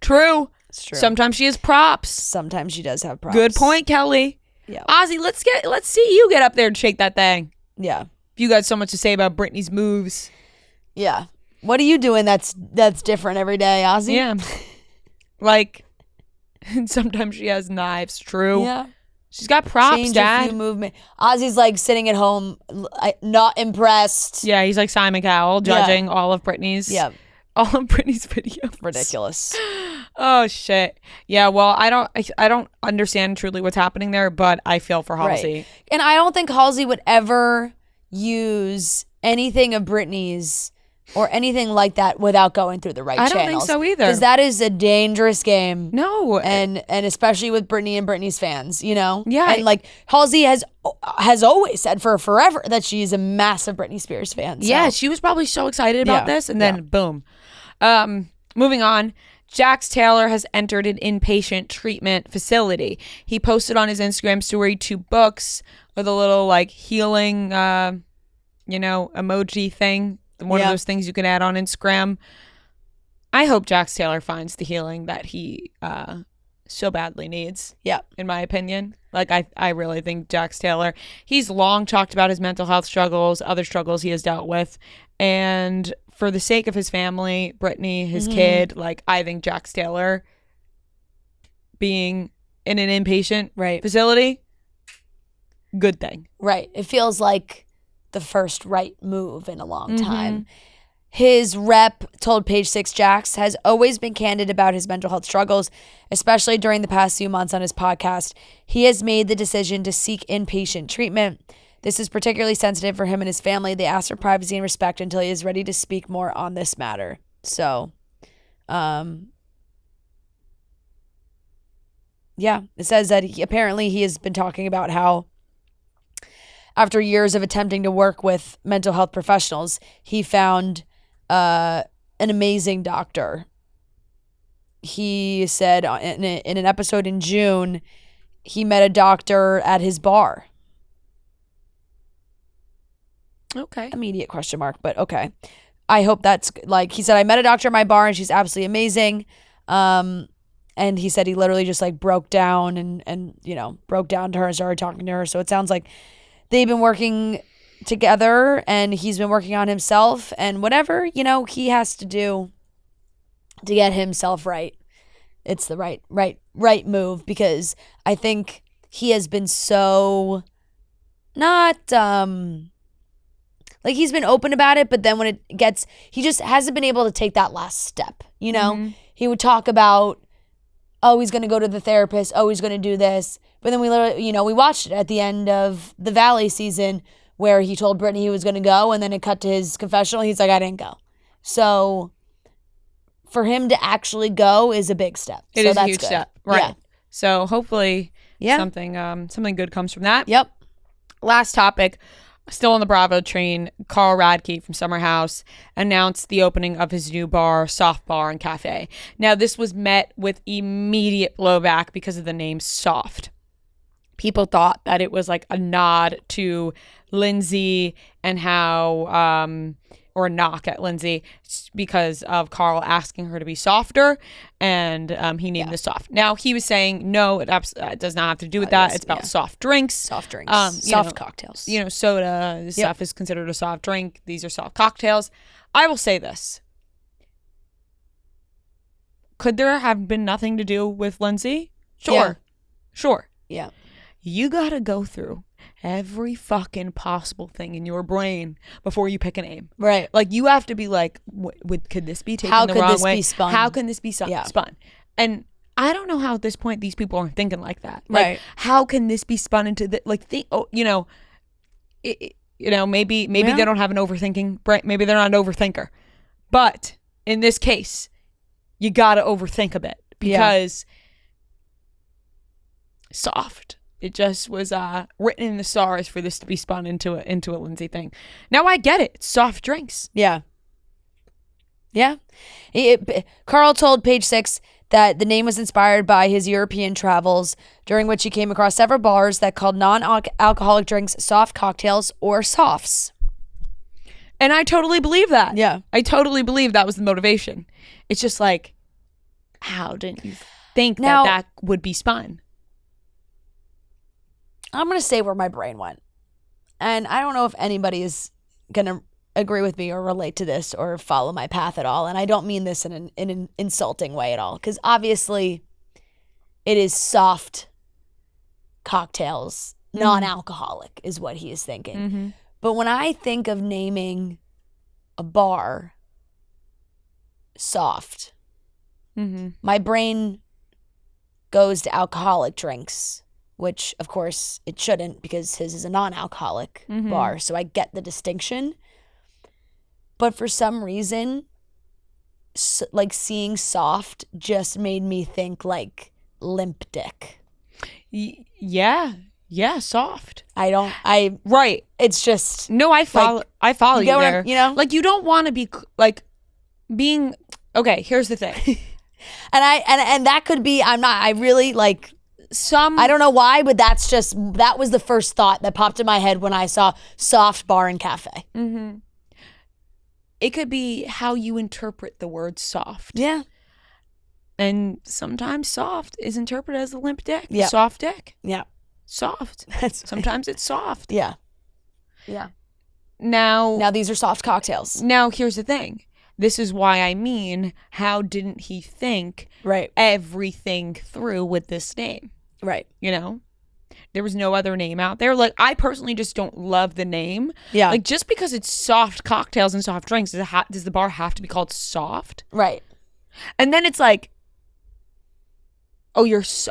True. It's true. Sometimes she has props. Sometimes she does have props. Good point, Kelly. Yeah. Ozzy, let's see you get up there and shake that thing. Yeah. If you got so much to say about Britney's moves. Yeah. What are you doing that's different every day, Ozzy? Yeah. Like, sometimes she has knives. True. Yeah. She's got props, Change Dad. a few movement. Ozzy's like sitting at home, not impressed. Yeah, he's like Simon Cowell judging all of Britney's videos. Ridiculous. Oh shit. Yeah, well, I don't understand truly what's happening there, but I feel for Halsey. Right. And I don't think Halsey would ever use anything of Britney's or anything like that without going through the right channels. I don't think so either. Because that is a dangerous game. No. And especially with Britney and Britney's fans, you know? Yeah. And like Halsey has always said for forever that she's a massive Britney Spears fan. So. Yeah, she was probably so excited about this, and then boom. Moving on. Jax Taylor has entered an inpatient treatment facility. He posted on his Instagram story 2 books with a little like healing, emoji thing. One of those things you can add on Instagram. I hope Jax Taylor finds the healing that he so badly needs. Yeah. In my opinion. Like, I really think Jax Taylor, he's long talked about his mental health struggles, other struggles he has dealt with. And for the sake of his family, Britney, his kid, like, I think Jax Taylor being in an inpatient facility, good thing. Right. It feels like the first right move in a long time. His rep told Page Six Jax has always been candid about his mental health struggles, especially during the past few months on his podcast. He has made the decision to seek inpatient treatment. This is particularly sensitive for him and his family. They ask for privacy and respect until he is ready to speak more on this matter. So, it says that he has been talking about how after years of attempting to work with mental health professionals, he found an amazing doctor. He said in an episode in June, he met a doctor at his bar. Okay. Immediate question mark, but okay. I hope that's like, he said, I met a doctor at my bar and she's absolutely amazing. And he said he literally just like broke down and broke down to her and started talking to her. So it sounds like they've been working together and he's been working on himself and whatever, he has to do to get himself right. It's the right move, because I think he has been so not Like, he's been open about it, but then when it gets, he just hasn't been able to take that last step, you know? He would talk about, oh, he's going to go to the therapist. Oh, he's going to do this. But then we literally, you know, we watched it at the end of the Valley season where he told Britney he was going to go, and then it cut to his confessional. He's like, I didn't go. So for him to actually go is a big step. It is a huge step. Right. Yeah. So hopefully something good comes from that. Yep. Last topic, still on the Bravo train, Carl Radke from Summer House announced the opening of his new bar, Soft Bar and Cafe. Now, this was met with immediate blowback because of the name Soft. People thought that it was like a nod to Lindsay and how, or a knock at Lindsay because of Carl asking her to be softer, and he named this Soft. Now, he was saying, no, it does not have to do with that. It's about soft drinks. Soft drinks. Soft cocktails. You know, soda, this stuff is considered a soft drink. These are soft cocktails. I will say this. Could there have been nothing to do with Lindsay? Sure. Yeah. Sure. Yeah. You gotta go through every fucking possible thing in your brain before you pick a name. Right. Like, you have to be like, could this be taken the wrong way? How could this be spun? How can this be spun? And I don't know how at this point these people aren't thinking like that. Like, Right. how can this be spun into the, like, maybe they don't have an overthinking brain. Maybe they're not an overthinker. But in this case, you gotta overthink a bit because soft. It just was written in the stars for this to be spun into a Lindsay thing. Now I get it. It's soft drinks. Yeah. Yeah. Carl told Page Six that the name was inspired by his European travels, during which he came across several bars that called non-alcoholic drinks soft cocktails or softs. And I totally believe that. Yeah. I totally believe that was the motivation. It's just like, how didn't you think that would be spun? I'm going to say where my brain went. And I don't know if anybody is going to agree with me or relate to this or follow my path at all. And I don't mean this in an insulting way at all. Because obviously it is soft cocktails, non-alcoholic is what he is thinking. Mm-hmm. But when I think of naming a bar soft, my brain goes to alcoholic drinks, which, of course, it shouldn't because his is a non-alcoholic bar. So I get the distinction. But for some reason, like, seeing soft just made me think, like, limp dick. Yeah, soft. Right. It's just. No, I follow you there. You know? Like, you don't want to be, like, being. Okay, here's the thing. and that could be, I really, like. I don't know why, but that was the first thought that popped in my head when I saw soft bar and cafe. Mm-hmm. It could be how you interpret the word soft. Yeah. And sometimes soft is interpreted as a limp dick. Yeah. Soft dick. Yeah. Soft. Sometimes it's soft. Yeah. Yeah. Now these are soft cocktails. Now here's the thing. This is why I mean, how didn't he think everything through with this name? Right. You know? There was no other name out there. Like, I personally just don't love the name. Yeah. Like, just because it's soft cocktails and soft drinks, does the bar have to be called soft? Right. And then it's like, oh,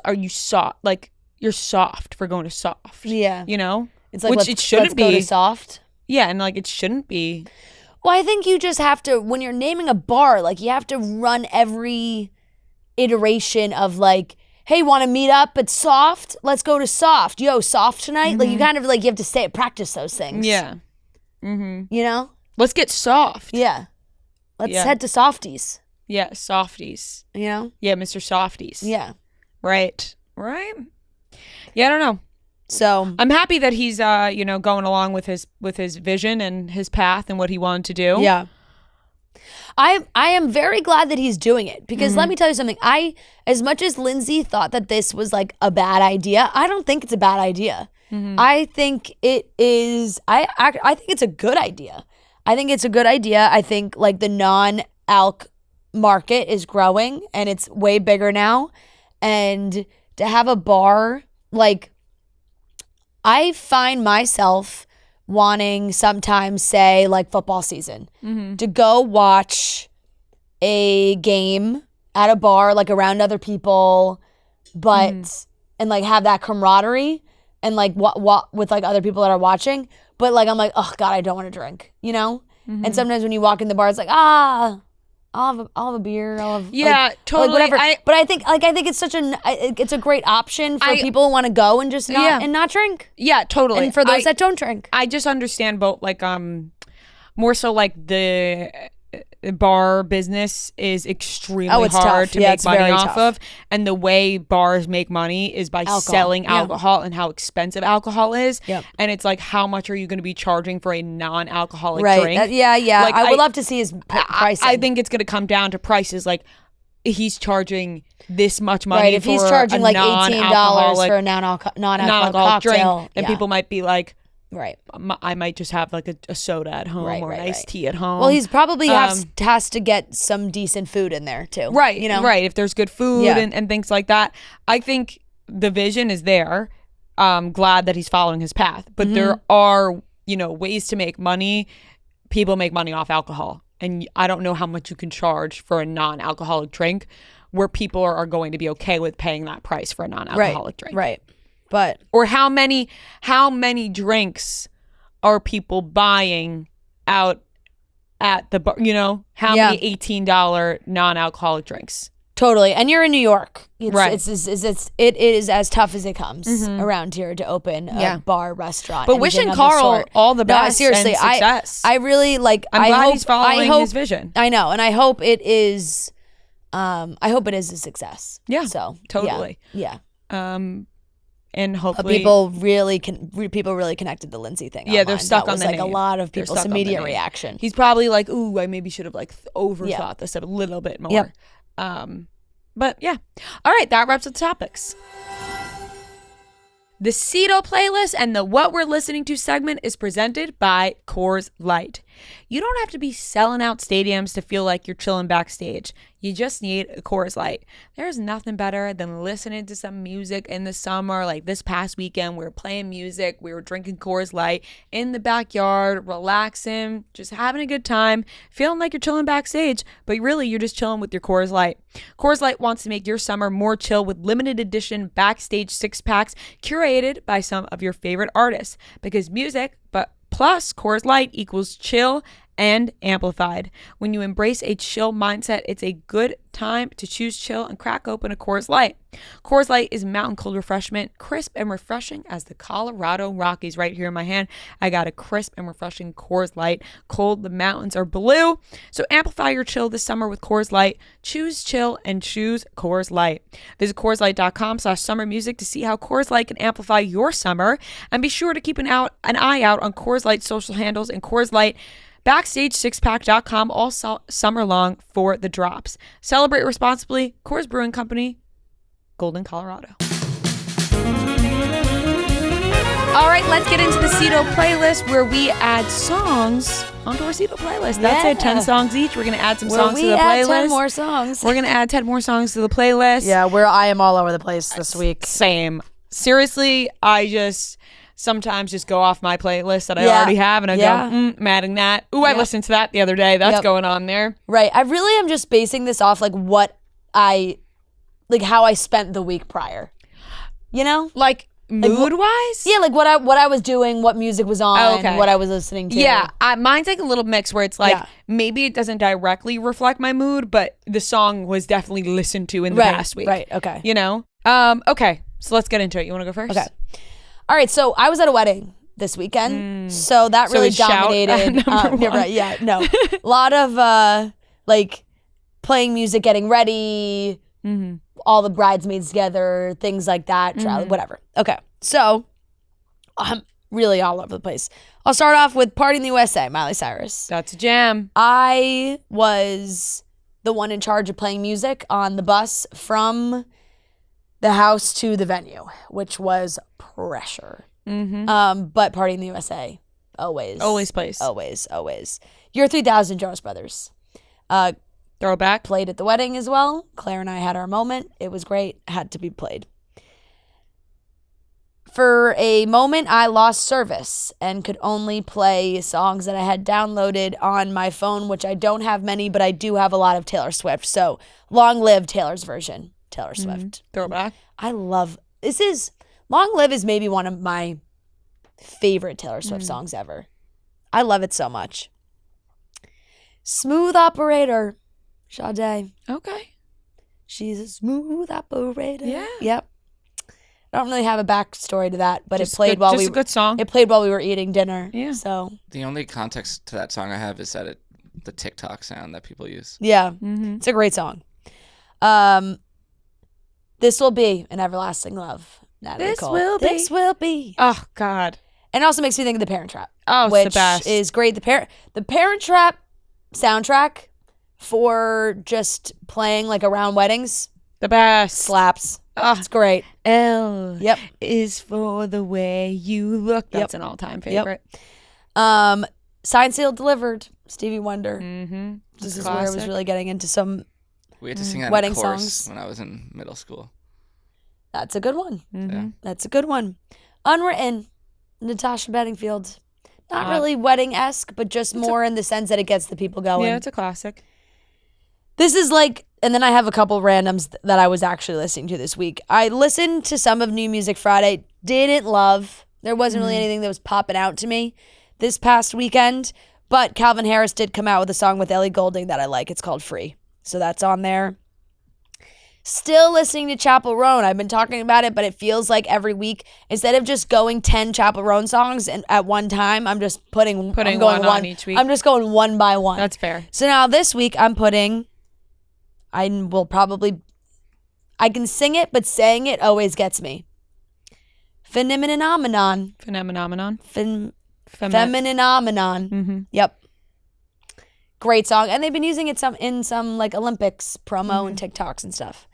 are you soft? Like, you're soft for going to soft. Yeah. You know? It's like, which it shouldn't be. Go to soft. Yeah, and like, it shouldn't be. Well, I think you just have to, when you're naming a bar, like, you have to run every iteration of, like, hey, want to meet up at soft? Let's go to soft. Yo, soft tonight? Like, you kind of, like, you have to practice those things. Yeah. Mm-hmm. You know? Let's get soft. Yeah. Let's head to Softies. Yeah, Softies. You know? Yeah, Mr. Softies. Yeah. Right. Yeah, I don't know. So I'm happy that he's going along with his vision and his path and what he wanted to do. Yeah. I am very glad that he's doing it because let me tell you something. As much as Lindsay thought that this was like a bad idea, I don't think it's a bad idea. I think it is. I think it's a good idea. I think like the non-alc market is growing and it's way bigger now, and to have a bar, like, I find myself wanting sometimes, say, like football season, to go watch a game at a bar, like around other people, but and like have that camaraderie and like what with like other people that are watching. But like I'm like, oh God, I don't want to drink, you know? And sometimes when you walk in the bar, it's like, I'll have a beer. I'll have totally. Like whatever. But I think it's a great option for people who want to go and just not drink. Yeah, totally. And for those that don't drink, I just understand both. Like more so like the bar business is extremely hard tough. to make money off of, and the way bars make money is by selling alcohol and how expensive alcohol is. And it's like, how much are you going to be charging for a non-alcoholic drink? Like, I would love to see his pricing. I think it's going to come down to prices. Like, he's charging this much money. Right, if he's charging like $18 for a non-alcoholic cocktail, drink, then people might be like, right, I might just have like a soda at home or an iced tea at home. Well, he's probably has to get some decent food in there too. Right, you know? Right. If there's good food and things like that. I think the vision is there. I'm glad that he's following his path. But there are, ways to make money. People make money off alcohol. And I don't know how much you can charge for a non-alcoholic drink where people are going to be okay with paying that price for a non-alcoholic drink. Right. But or how many drinks are people buying out at the bar? How many $18 non-alcoholic drinks? Totally. And you're in New York. Right. It is as tough as it comes around here to open a bar, restaurant. But wishing Carl all the best. No, seriously, and success. I really like. I'm glad he's following his vision. I know, and I hope it is. I hope it is a success. Yeah. So totally. Yeah. And hopefully people really connected the Lindsay thing. Yeah, they're stuck on the like name. A lot of people's immediate reaction. He's probably like, "Ooh, I maybe should have like overthought this a little bit more." Yep. But yeah. All right, that wraps up the topics. The Cito playlist and the What We're Listening To segment is presented by Coors Light. You don't have to be selling out stadiums to feel like you're chilling backstage. You just need a Coors Light. There's nothing better than listening to some music in the summer. Like this past weekend, we were playing music. We were drinking Coors Light in the backyard, relaxing, just having a good time, feeling like you're chilling backstage, but really you're just chilling with your Coors Light. Coors Light wants to make your summer more chill with limited edition backstage 6-packs curated by some of your favorite artists. Because music, but plus Coors Light equals chill and amplified. When you embrace a chill mindset, it's a good time to choose chill and crack open a Coors Light. Coors Light is mountain cold refreshment, crisp and refreshing as the Colorado Rockies. Right here in my hand, I got a crisp and refreshing Coors Light. Cold, the mountains are blue. So amplify your chill this summer with Coors Light. Choose chill and choose Coors Light. Visit CoorsLight.com/summermusic to see how Coors Light can amplify your summer. And be sure to keep an eye out on Coors Light's social handles and Coors Light Backstage6pack.com all summer long for the drops. Celebrate responsibly. Coors Brewing Company, Golden, Colorado. All right, let's get into the Cito playlist where we add songs onto our Cito playlist. That's it, 10 songs each. We're going to add some songs to the playlist. 10 more songs. We're going to add 10 more songs to the playlist. Yeah, I am all over the place this week. Same. Seriously, I just sometimes just go off my playlist that I already have and I go, adding that. Ooh, I listened to that the other day. That's going on there. Right. I really am just basing this off like how I spent the week prior. You know? Like mood-wise? Yeah, like what I was doing, what music was on, what I was listening to. Yeah, mine's like a little mix where it's like maybe it doesn't directly reflect my mood, but the song was definitely listened to in the past week. Right, okay. You know? Okay, so let's get into it. You want to go first? Okay. All right, so I was at a wedding this weekend, so that really dominated. A lot of like playing music, getting ready, all the bridesmaids together, things like that, whatever. Okay, so I'm really all over the place. I'll start off with "Party in the USA," Miley Cyrus. That's a jam. I was the one in charge of playing music on the bus from the house to the venue, which was pressure. But "Party in the USA," always plays. Always. Year 3000, Jonas Brothers. Throwback. Played at the wedding as well. Claire and I had our moment. It was great. Had to be played. For a moment, I lost service and could only play songs that I had downloaded on my phone, which I don't have many, but I do have a lot of Taylor Swift. So long live Taylor's version. Taylor Swift. Throwback. I love Long Live is maybe one of my favorite Taylor Swift songs ever. I love it so much. Smooth Operator. Sade. Okay. She's a smooth operator. Yeah. Yep. I don't really have a backstory to that, but Just it played good, while just a good song. It played while we were eating dinner. Yeah. So The only context to that song I have is that the TikTok sound that people use. yeah, it's a great song. This will be an everlasting love. Natalie This Cole. will be. This will be. Oh God. And it also makes me think of The Parent Trap. Oh, it's which the best. is great. The Parent Trap soundtrack for just playing like around weddings The best. slaps. Oh, It's great. L Yep. is for the way you look. That's an all-time favorite. Signed, Sealed, Delivered. Stevie Wonder. Mm-hmm. This is where I was really getting into some. We had to sing that Wedding in chorus songs. when I was in middle school. That's a good one. Yeah. That's a good one. Unwritten. Natasha Bedingfield. Not really wedding-esque, but just more in the sense that it gets the people going. Yeah, it's a classic. This is like, and then I have a couple randoms that I was actually listening to this week. I listened to some of New Music Friday, didn't love. There wasn't really anything that was popping out to me this past weekend, but Calvin Harris did come out with a song with Ellie Goulding that I like. It's called Free. So that's on there. Still listening to Chappell Roan. I've been talking about it, but it feels like every week, instead of just going 10 Chappell Roan songs and at one time, I'm just putting Putting I'm going one on each week. I'm just going one by one. That's fair. So now this week I can sing it, but saying it always gets me. Phenomenon. Phenomenon. Femininomenon. Mm-hmm. Yep. Great song. And they've been using it in some like Olympics promo and TikToks and stuff.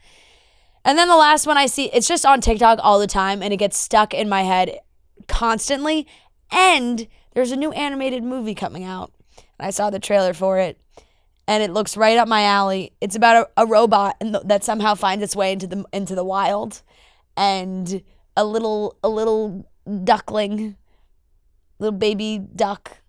And then the last one I see, it's just on TikTok all the time and it gets stuck in my head constantly. And there's a new animated movie coming out. And I saw the trailer for it. And it looks right up my alley. It's about a robot that somehow finds its way into the wild, and a little duckling, little baby duck,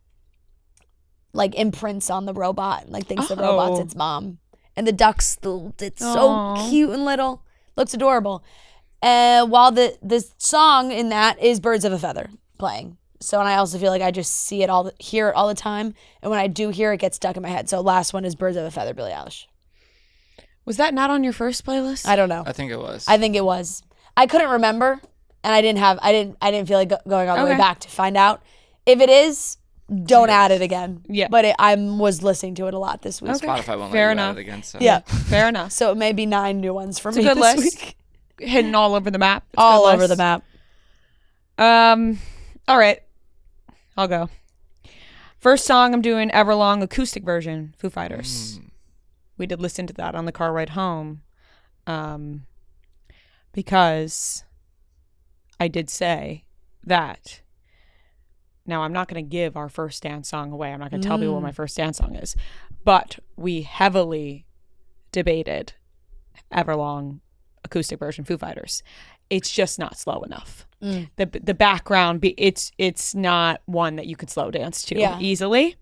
like imprints on the robot, and like thinks the robot's its mom. And the duck's it's so cute and little, looks adorable. While the song in that is "Birds of a Feather" playing. So, and I also feel like I just hear it all the time. And when I do hear it, it gets stuck in my head. So last one is Birds of a Feather, Billie Eilish. Was that not on your first playlist? I don't know. I think it was. I think it was. I couldn't remember. And I didn't feel like going all the way back to find out. If it is, don't add it again. Yeah. But I was listening to it a lot this week. Okay. Spotify won't Fair let you enough. add it again. So. Yeah. Fair enough. So it may be 9 new ones for It's me a good this list. week. Hidden all over the map. It's a All good over list. the map. All right. I'll go. First song, I'm doing Everlong acoustic version, Foo Fighters. We did listen to that on the car ride home, because I did say that. Now, I'm not going to give our first dance song away. I'm not going to tell people what my first dance song is, but we heavily debated Everlong acoustic version, Foo Fighters. It's just not slow enough. The background, it's not one that you could slow dance to easily,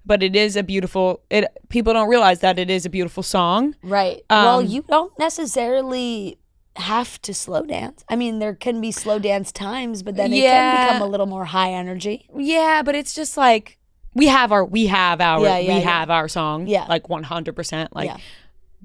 but it is a beautiful. People don't realize that it is a beautiful song. Right. Well, you don't necessarily have to slow dance. I mean, there can be slow dance times, but then it can become a little more high energy. Yeah, but it's just like we have our song. Yeah. Like 100%. Like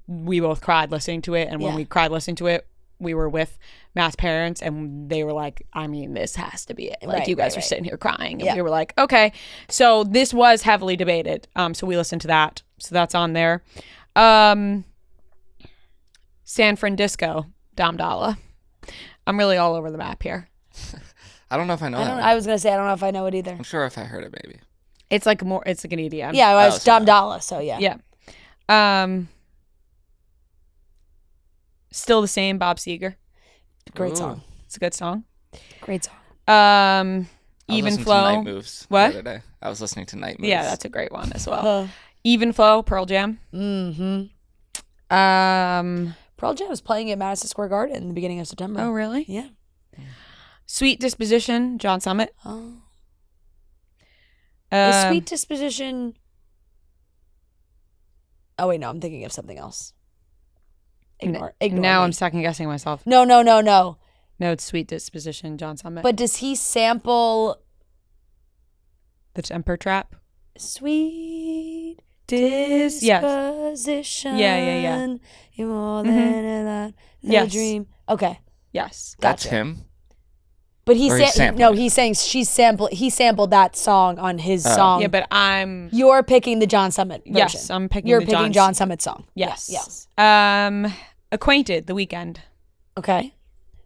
we both cried listening to it, and when we cried listening to it, we were with Matt's parents, and they were like, I mean, this has to be it. Like, you guys were sitting here crying. And we were like, okay. So this was heavily debated. So we listened to that. So that's on there. San Francisco, Dom Dalla. I'm really all over the map here. I don't know if I know that one. I was going to say, I don't know if I know it either. I'm sure if I heard it, maybe. It's like an EDM. Yeah, it was Dom Dalla, so yeah. Yeah. Still the Same, Bob Seger. Great song. It's a good song. Great song. Even To Flow. Night Moves What? The other day. I was listening to Night Moves. Yeah, that's a great one as well. Even Flow, Pearl Jam. Pearl Jam was playing at Madison Square Garden in the beginning of September. Oh, really? Yeah. Sweet Disposition, John Summit. Oh. Is Sweet Disposition... Oh, wait, no. I'm thinking of something else. Ignore Now me. I'm second guessing myself. No. No, it's Sweet Disposition, John Summit. But does he sample... The Temper Trap? Sweet Yes. disposition. Yeah. You're more than a Yes. dream. Okay. Yes. That's Gotcha. him. But Or he's sampling it. he's saying he sampled that song on his song. Yeah, but I'm... You're picking the John Summit version. Yes, I'm picking You're the picking John Summit song. Yes. Yes. Acquainted, The Weeknd. Okay.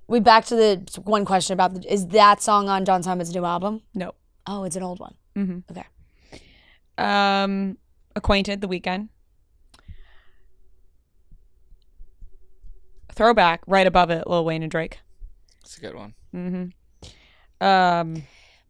We back to the one question about is that song on John Summit's new album? No. Oh, it's an old one. Mm-hmm. Okay. Acquainted, The Weeknd. Throwback, right above it, Lil Wayne and Drake. That's a good one. Mm-hmm.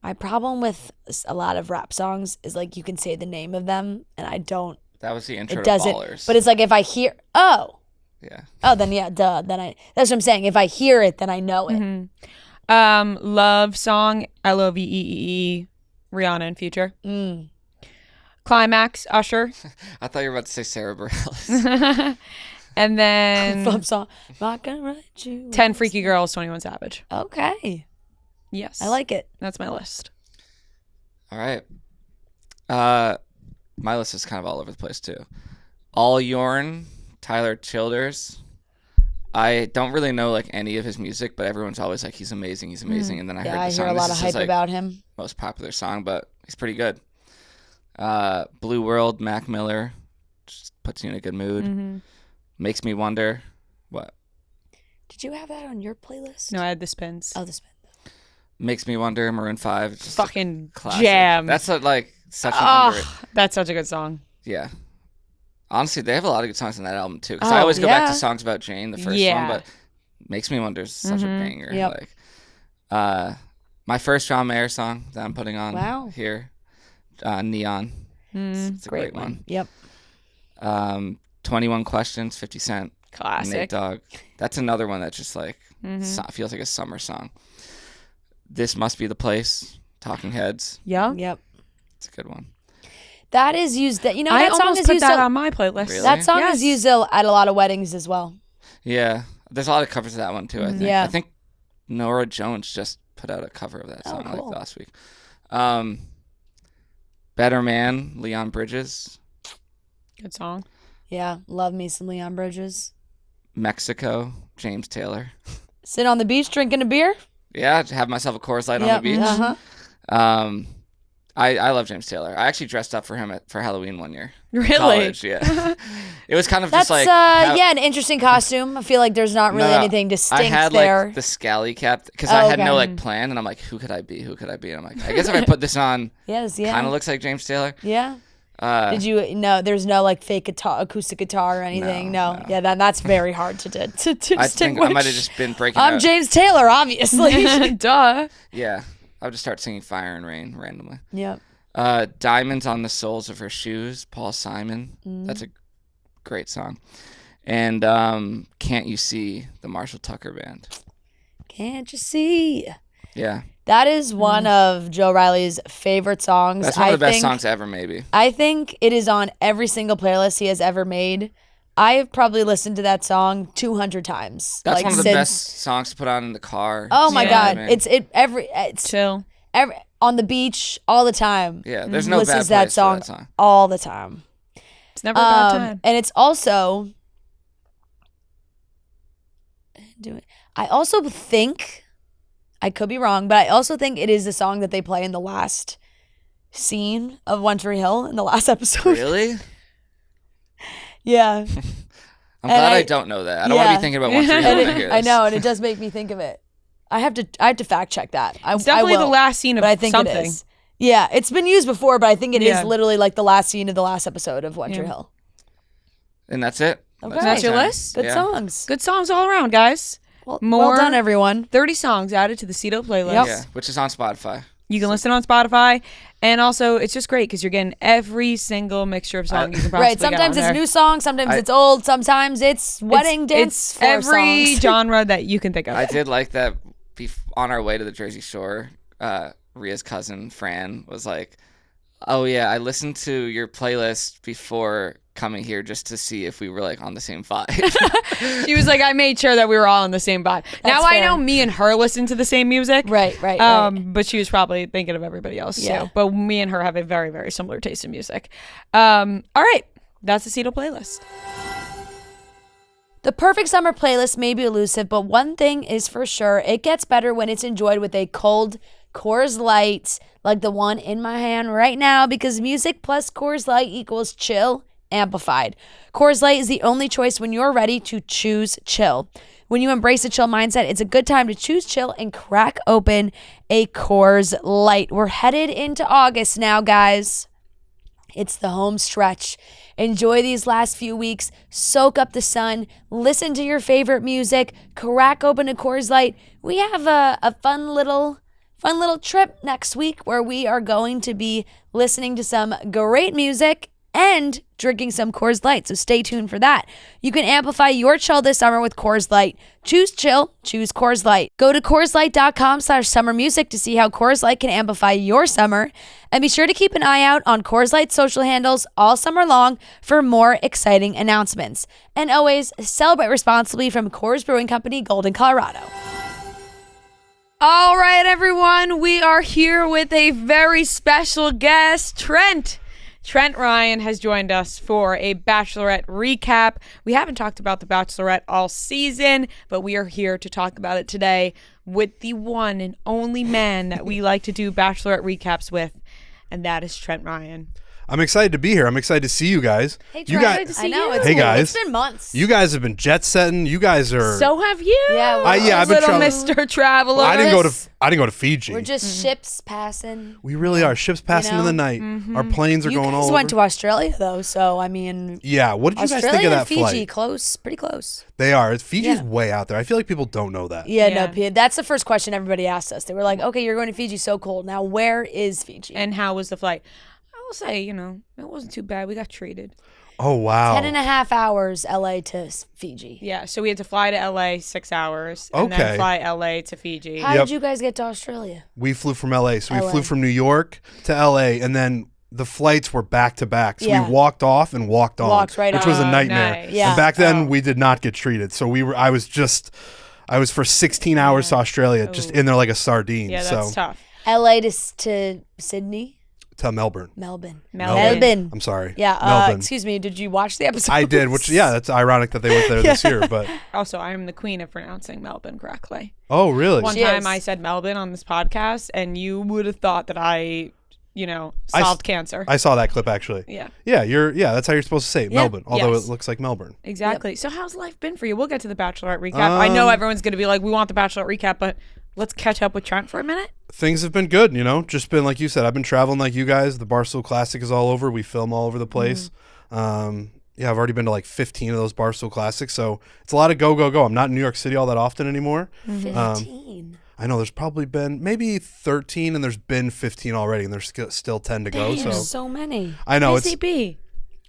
My problem with a lot of rap songs is like you can say the name of them and I don't. That was the intro It to doesn't. Ballers. But it's like if I hear yeah. then yeah, duh. Then that's what I'm saying. If I hear it, then I know it. Mm-hmm. Love Song, L-O-V-E-E, Rihanna and Future. Climax, Usher. I thought you were about to say Sarah Bareilles. And then Love song. Not gonna write you. 10 Freaky Girls, 21 Savage. Okay. Yes. I like it. That's my list. All right. My list is kind of all over the place too. All Yorn, Tyler Childers. I don't really know like any of his music, but everyone's always like, he's amazing. And then I heard the I song. hear a lot This of is hype his, about him. most popular song, but he's pretty good. Blue World, Mac Miller, just puts you in a good mood. Mm-hmm. Makes me wonder. What? Did you have that on your playlist? No, I had The Spins. Oh, the spin. Makes me wonder. Maroon 5. Just Fucking classic. jam. That's such an underrated. That's such a good song. Yeah. Honestly, they have a lot of good songs on that album too. Because I Oh, always go back yeah. to Songs About Jane, the first Yeah. one, but Makes Me Wonder is such a banger. Yep. Like, my first John Mayer song that I'm putting on Wow. here, Neon. It's a great one. Yep. 21 Questions, 50 Cent, Classic. Nate Dogg. That's another one that just like Mm-hmm. feels like a summer song. This Must Be the Place, Talking Heads. Yeah. Yep. It's a good one. That is used. That I that song almost is put used. that on my playlist. Really? That song Yes. is used at a lot of weddings as well. Yeah, there's a lot of covers of that one too. I think. Yeah. I think Norah Jones just put out a cover of that song cool. like last week. Better Man, Leon Bridges. Good song. Yeah, love me some Leon Bridges. Mexico, James Taylor. Sit on the beach drinking a beer. Yeah, have myself a Coors Light on Yep. the beach. Uh-huh. I love James Taylor. I actually dressed up for him for Halloween one year. Really? College, yeah. It was kind of That's just like an interesting costume. I feel like there's not really No, anything distinct I had there. like the scally cap because I had no okay. like plan, and I'm like, who could I be? And I'm like, I guess if I put this on, Yes, yeah. kind of looks like James Taylor. Yeah. Did you no? There's no like fake acoustic guitar or anything. No. Yeah, that's very hard to I think distinguish. I might have just been breaking I'm out. James Taylor, obviously. Duh. Yeah, I would just start singing Fire and Rain randomly. Yep. Diamonds on the Soles of Her Shoes, Paul Simon. That's a great song. And Can't You See, the Marshall Tucker Band. Can't you see? Yeah, That is one of Joe Riley's favorite songs. that's one of the best think. songs ever, maybe. I think it is on every single playlist he has ever made. I've probably listened to that song 200 times. That's like, one of the since- best songs to put on in the car. Oh my Yeah. god, I mean, it's Chill. every on the beach all the time. yeah. There's no bad Listens place to that for song that song. all the time. It's never a bad time. And it's also I also think, I could be wrong, but I also think it is the song that they play in the last scene of One Tree Hill in the last episode. Really? Yeah. I'm glad I- I don't know that. I don't want to yeah. be thinking about One Tree Hill And when I it- hear this. I know, and it does make me think of it. I have to fact check that. It's definitely I will, the last scene of but I think something. it is. Yeah, it's been used before, but I think it is Yeah. literally like the last scene of the last episode of One Tree Yeah. Hill. And that's it. Okay. That's your my time. list? Good Yeah. songs. Good songs all around, guys. Well More- done, everyone. 30 songs added to the Cito playlist. Yep. Yeah, which is on Spotify. You can listen on Spotify. And also, it's just great because you're getting every single mixture of songs you can possibly Right. get Sometimes on it's there. new songs, sometimes it's old, sometimes it's wedding dance It's floor every songs. genre that you can think of. I did like that on our way to the Jersey Shore, Rhea's cousin Fran was like, "Oh yeah, I listened to your playlist before coming here just to see if we were like on the same vibe." She was like, I made sure that we were all on the same vibe. Now I fair. know me and her listen to the same music. Right. But she was probably thinking of everybody else too. But me and her have a very, very similar taste in music. All right. That's the Cito playlist. The perfect summer playlist may be elusive, but one thing is for sure, it gets better when it's enjoyed with a cold Coors Light, like the one in my hand right now, because music plus Coors Light equals chill amplified. Coors Light is the only choice when you're ready to choose chill. When you embrace a chill mindset, it's a good time to choose chill and crack open a Coors Light. We're headed into August now, guys. It's the home stretch. Enjoy these last few weeks. Soak up the sun. Listen to your favorite music. Crack open a Coors Light. We have a fun little trip next week where we are going to be listening to some great music and drinking some Coors Light. So stay tuned for that. You can amplify your chill this summer with Coors Light. Choose chill, choose Coors Light. Go to CoorsLight.com/summermusic to see how Coors Light can amplify your summer. And be sure to keep an eye out on Coors Light's social handles all summer long for more exciting announcements. And always celebrate responsibly from Coors Brewing Company, Golden, Colorado. All right, everyone. We are here with a very special guest, Trent. Trent Ryan has joined us for a Bachelorette recap. We haven't talked about the Bachelorette all season, but we are here to talk about it today with the one and only man that we like to do Bachelorette recaps with, and that is Trent Ryan. I'm excited to be here. I'm excited to see you guys. Hey, you Trent. Good to see I know. you. It's Hey, guys. It's been months. You guys have been jet setting. You guys are. So have you. Yeah, I've been little traveling. Mr. Traveler. I didn't go to Fiji. We're just ships passing. We really are. Ships passing in the night. Our planes are You going guys all over. went to Australia, though, so, I mean... Yeah. What did you guys Australia think of that and Fiji, flight? close, pretty close. They are. Fiji's Yeah. way out there. I feel like people don't know that. Yeah, Yeah. no, that's the first question everybody asked us. They were like, okay, you're going to Fiji, so cool. Now, where is Fiji? And how was the flight? I will say, it wasn't too bad. We got treated. Oh, wow. 10.5 hours, LA to Fiji. Yeah, so we had to fly to LA 6 hours and Okay. then fly LA to Fiji. How Yep. did you guys get to Australia? We flew from LA. So we LA. flew from New York to LA, and then the flights were back to back. So Yeah. we walked off and walked on, Walked right which on. was a Oh, nightmare. nice. Yeah. And back then Oh. we did not get treated. So I was for 16 hours to Australia, just in there like a sardine. Yeah, that's so tough. LA to Sydney? to Melbourne. Melbourne. Melbourne. I'm sorry. Yeah, Melbourne. excuse me, did you watch the episode? I did, which that's ironic that they went there this year. But Also, I am the queen of pronouncing Melbourne correctly. oh, really? One She time is. I said Melbourne on this podcast, and you would have thought that I solved cancer. I saw that clip actually. Yeah, Yeah, that's how you're supposed to say it, Melbourne. Although Yes. it looks like Melbourne. exactly. So how's life been for you? We'll get to the Bachelorette recap. I know everyone's going to be like, we want the Bachelorette recap, but let's catch up with Trent for a minute. Things have been good, just been like you said. I've been traveling like you guys. The Barstool Classic is all over. We film all over the place. Yeah, I've already been to like 15 of those Barstool Classics, so it's a lot of go. I'm not in New York City all that often anymore. 15. I know there's probably been maybe 13, and there's been 15 already, and there's still 10 to go. Damn, So so many. I know Busy bee.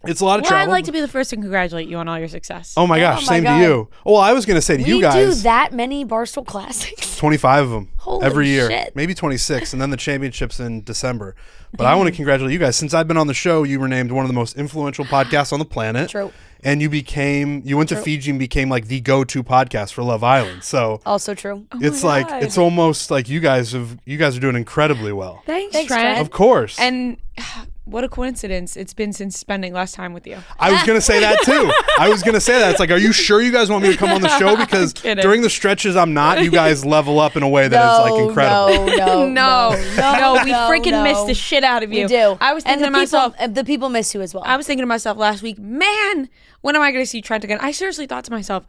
it's a lot of Well, travel. I'd like to be the first to congratulate you on all your success. Oh my gosh, Oh my same God. to you. Well, I was gonna say to We you do guys, that many Barstool Classics? 25 of them Holy every year, shit. maybe 26, and then the championships in December. But I want to congratulate you guys. Since I've been on the show, you were named one of the most influential podcasts on the planet. True. And you went to Fiji and became like the go-to podcast for Love Island. So Also true. it's my like God. it's almost like you guys are doing incredibly well. Thanks, Thanks, Trent. Trent. Of course. And what a coincidence it's been since spending less time with you. I was gonna say that too. I was gonna say that. It's like, are you sure you guys want me to come on the show? Because kidding. during the stretches I'm not, you guys level up in a way that is like incredible. No, we freaking miss the shit out of you. We do. I was thinking and to myself, the people miss you as well. I was thinking to myself last week, man, when am I going to see Trent again? I seriously thought to myself,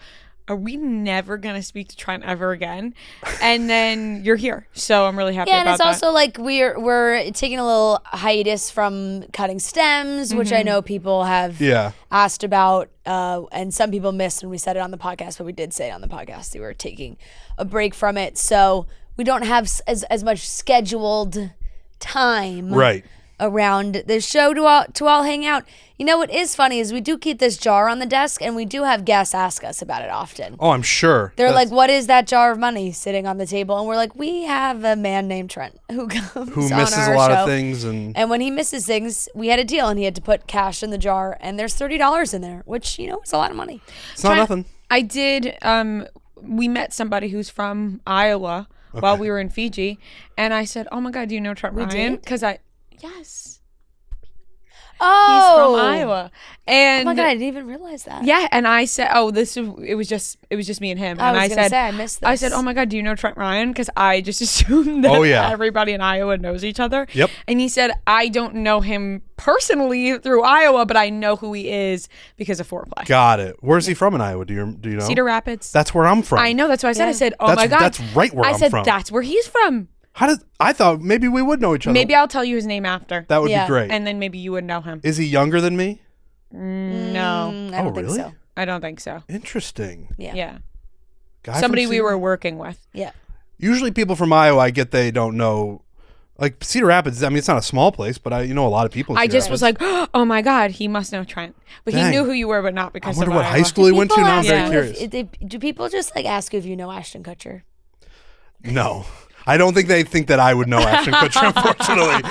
are we never going to speak to Trent ever again? And then you're here. So I'm really happy yeah, about and it's that. also like we're taking a little hiatus from cutting stems, which I know people have Yeah. asked about, and some people missed when we said it on the podcast, but we did say it on the podcast that we were taking a break from it. So we don't have as much scheduled time. Right. around the show to all hang out. You know what is funny is we do keep this jar on the desk, and we do have guests ask us about it often. Oh, I'm sure. They're like, "What is that jar of money sitting on the table?" And we're like, "We have a man named Trent who comes who on misses our a lot show. of things, and when he misses things, we had a deal, and he had to put cash in the jar, and there's $30 in there, which is a lot of money. it's not nothing. I did. We met somebody who's from Iowa while we were in Fiji, and I said, "Oh my God, do you know Trent Ryan?" Because yes. Oh, He's from Iowa, and oh my God, I didn't even realize that. yeah, and I said, it was just me and him, and I was gonna said, say I missed this. I said, "Oh my God, do you know Trent Ryan?" Because I just assumed that everybody in Iowa knows each other. Yep. And he said, "I don't know him personally through Iowa, but I know who he is because of Foreplay." Got it. Where's he from in Iowa? Do you know? Cedar Rapids. That's where I'm from. I know. That's why I said. Yeah. I said, "Oh my God, That's right where I'm I said, from. "That's where he's from." I thought maybe we would know each other. Maybe I'll tell you his name after, that would Yeah. be great. and then maybe you would know him. Is he younger than me? No, I don't think really? so. I don't think so. Interesting. Yeah. Yeah, Guy somebody from we Cedar- were working with. Yeah. Usually people from Iowa, I get they don't know. Like Cedar Rapids, I mean, it's not a small place, but I know a lot of people. In I Cedar just Rapids. was like, "Oh my God, he must know Trent," but Dang. he knew who you were, but not I because wonder of what Iowa. high school he went to. People Now I'm ask very you curious. do people just like ask you if you know Ashton Kutcher? No, I don't think they think that I would know Ashton Kutcher. Unfortunately,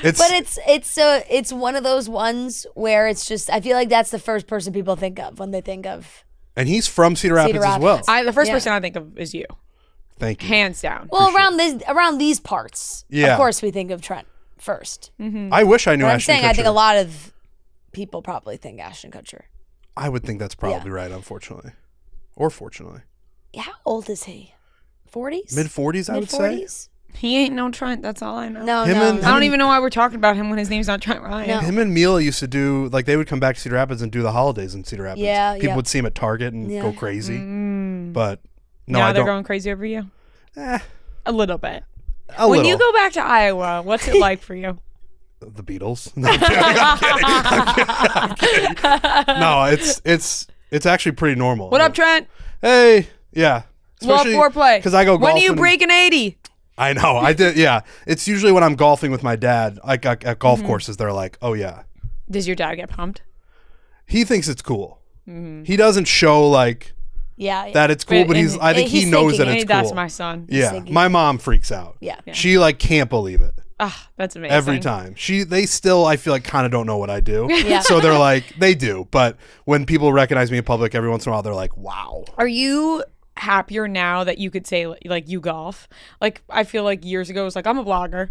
But it's one of those ones where it's just I feel like that's the first person people think of when they think of. and he's from Cedar Rapids as well. Rapids. The first Yeah. person I think of is you, Thank you. hands down. Well, around these parts, Yeah. of course we think of Trent first. I wish I knew But I'm Ashton saying Kutcher. I think a lot of people probably think Ashton Kutcher. I would think that's probably right, unfortunately, or fortunately. How old is he? 40s? Mid 40s, I would say. Mid-40s? He ain't no Trent. That's all I know. No, Him no, and- no. I don't even know why we're talking about him when his name's not Trent Ryan. No. Him and Mila used to do like they would come back to Cedar Rapids and do the holidays in Cedar Rapids. Yeah, people yeah. would see him at Target and Yeah. go crazy. Mm. But no, now I they're don't. going crazy over you. Eh, A little bit. a When little. you go back to Iowa, what's it like for you? The Beatles. No, I'm kidding. I'm kidding. No, it's actually pretty normal. What up, Trent? Hey, yeah. Well, foreplay. because I go When golfing. do you break an 80? I know. I did. Yeah. It's usually when I'm golfing with my dad, like at golf Mm-hmm. courses. They're like, "Oh yeah." Does your dad get pumped? He thinks it's cool. Mm-hmm. He doesn't show like Yeah. that it's cool, But but I think he he's knows that thinking, it's Hey, cool. that's my son. Yeah. thinking- My mom freaks out. Yeah. She like can't believe it. Ah, that's amazing. Every time. They still, I feel like, kind of don't know what I do. Yeah. So they're like, they do. But when people recognize me in public, every once in a while, they're like, wow. Are you happier now that you could say like you golf? Like I feel like years ago it was like I'm a blogger,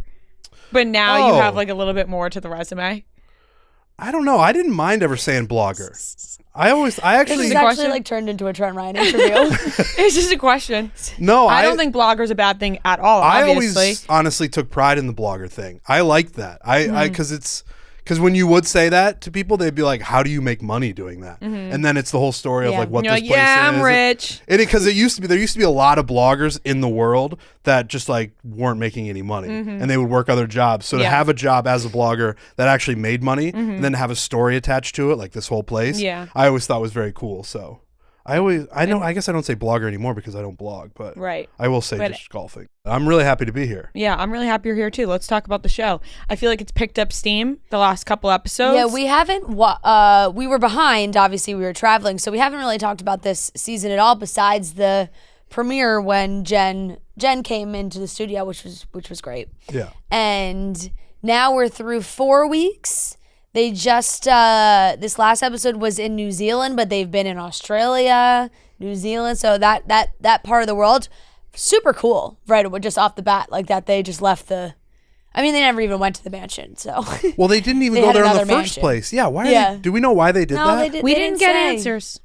but now you Oh. have like a little bit more to the resume. I don't know. I didn't mind ever saying blogger. I This actually, is a actually question? like turned into a Trent Ryan interview. It's just a question. no, I don't think blogger's a bad thing at all. I Obviously, always honestly took pride in the blogger thing. I liked that. Mm-hmm. Because when you would say that to people, they'd be like, "How do you make money doing that?" And then it's the whole story of Yeah. like what you're this like, place yeah, is. I'm rich. Because there used to be a lot of bloggers in the world that just like weren't making any money, and they would work other jobs. So to Yeah. have a job as a blogger that actually made money, and then have a story attached to it, like this whole place, Yeah. I always thought was very cool. So I guess I don't say blogger anymore because I don't blog, but Right. I will say But- just golfing. I'm really happy to be here. Yeah, I'm really happy you're here too. Let's talk about the show. I feel like it's picked up steam the last couple episodes. Yeah, we haven't. We were behind. Obviously, we were traveling, so we haven't really talked about this season at all. Besides the premiere when Jen came into the studio, which was great. Yeah. And now we're through 4 weeks. They just this last episode was in New Zealand, but they've been in Australia, New Zealand. So that part of the world, super cool. Right, just off the bat, like that they just left the. I mean, they never even went to the mansion. So Well, they didn't even They go had there in the another first mansion. place. Yeah. Why? Yeah. Do we know why they did no, that? they did. we they didn't get say. answers.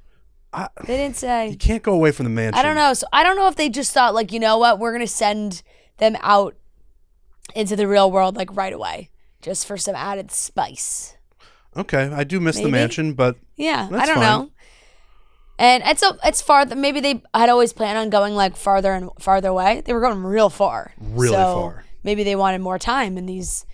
They didn't say. You can't go away from the mansion. I don't know. So I don't know if they just thought like, you know what, we're gonna send them out into the real world like right away, just for some added spice. Okay, I do miss the Maybe. mansion, but Yeah, I That's don't fine. know. And it's far. Maybe they had always planned on going like farther and farther away. They were going real far. Really So far. Maybe they wanted more time in these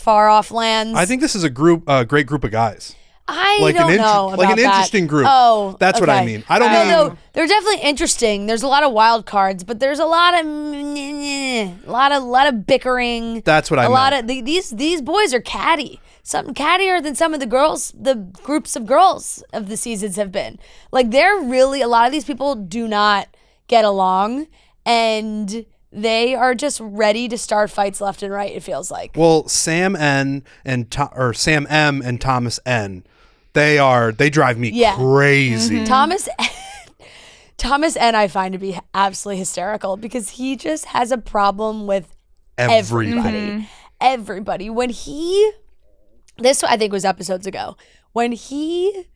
far off lands. I think this is a great group of guys. I like don't an know about like an that. interesting group. Oh, That's what I okay. mean. I don't No, mean no, they're definitely interesting. There's a lot of wild cards, but there's a lot of bickering. That's what I A meant. lot of these boys are catty. Something cattier than some of the groups of girls of the seasons have been. Like they're really, a lot of these people do not get along, and they are just ready to start fights left and right. It feels like. Well, Sam M and Thomas N, they drive me Yeah. crazy. Thomas N I find to be absolutely hysterical because he just has a problem with Everybody. everybody. When this I think was episodes ago, when he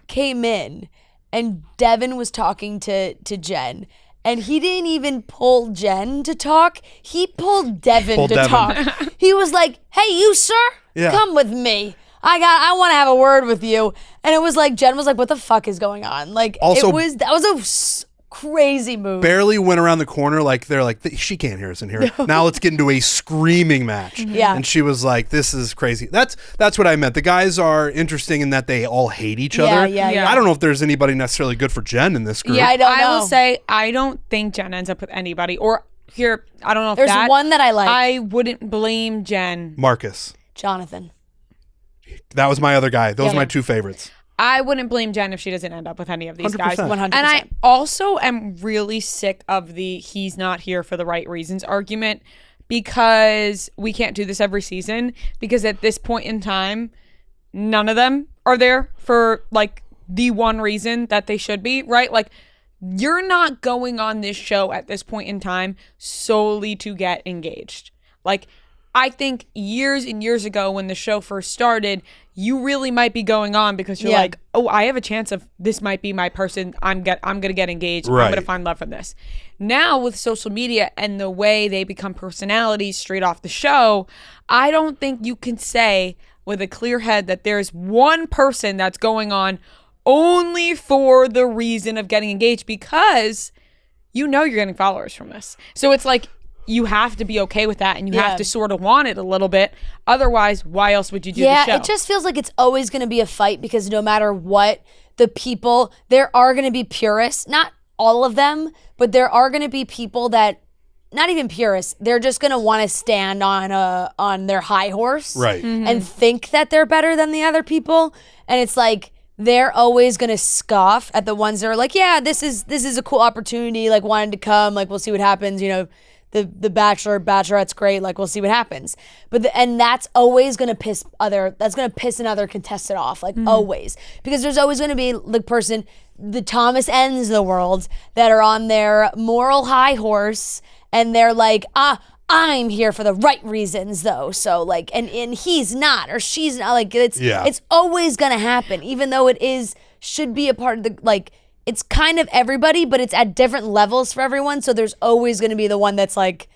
came in and Devin was talking to Jen, and he didn't even pull Jen to talk. He pulled Devin to talk. He was like, "Hey, you sir, Yeah. come with me. I want to have a word with you." And it was like Jen was like, "What the fuck is going on?" Like Also- that was a crazy move. Barely went around the corner. Like they're like, she can't hear us in here. Now let's get into a screaming match. Yeah. And she was like, this is crazy. That's what I meant. The guys are interesting in that they all hate each other. Yeah. I don't know if there's anybody necessarily good for Jen in this group. Yeah, I don't know. I will say I don't think Jen ends up with anybody. Or here, I don't know if There's one that I like. I wouldn't blame Jen. Marcus. Jonathan. That was my other guy. Those Yeah. are my two favorites. I wouldn't blame Jen if she doesn't end up with any of these 100%. guys. 100%. And I also am really sick of the he's not here for the right reasons argument, because we can't do this every season, because at this point in time, none of them are there for like the one reason that they should be, right? Like you're not going on this show at this point in time solely to get engaged. Like I think years and years ago when the show first started, you really might be going on because you're like, oh, I have a chance of this might be my person. I'm gonna get engaged. Right. I'm gonna find love from this. Now with social media and the way they become personalities straight off the show, I don't think you can say with a clear head that there's one person that's going on only for the reason of getting engaged, because you know you're getting followers from this. So it's like, you have to be okay with that, and you have to sort of want it a little bit. Otherwise, why else would you do the show? Yeah, it just feels like it's always going to be a fight, because no matter what, the people, there are going to be purists, not all of them, but there are going to be people that, not even purists, they're just going to want to stand on their high horse, Right. and think that they're better than the other people. And it's like, they're always going to scoff at the ones that are like, yeah, this is a cool opportunity, like wanted to come, like we'll see what happens, you know. The Bachelorette's great, like we'll see what happens. But and that's always gonna piss another contestant off, like always. Because there's always gonna be the person, the Thomas N's of the world, that are on their moral high horse, and they're like, I'm here for the right reasons though. So like, and he's not, or she's not, like it's always gonna happen, even though should be a part of the, like, it's kind of everybody, but it's at different levels for everyone. So there's always going to be the one that's like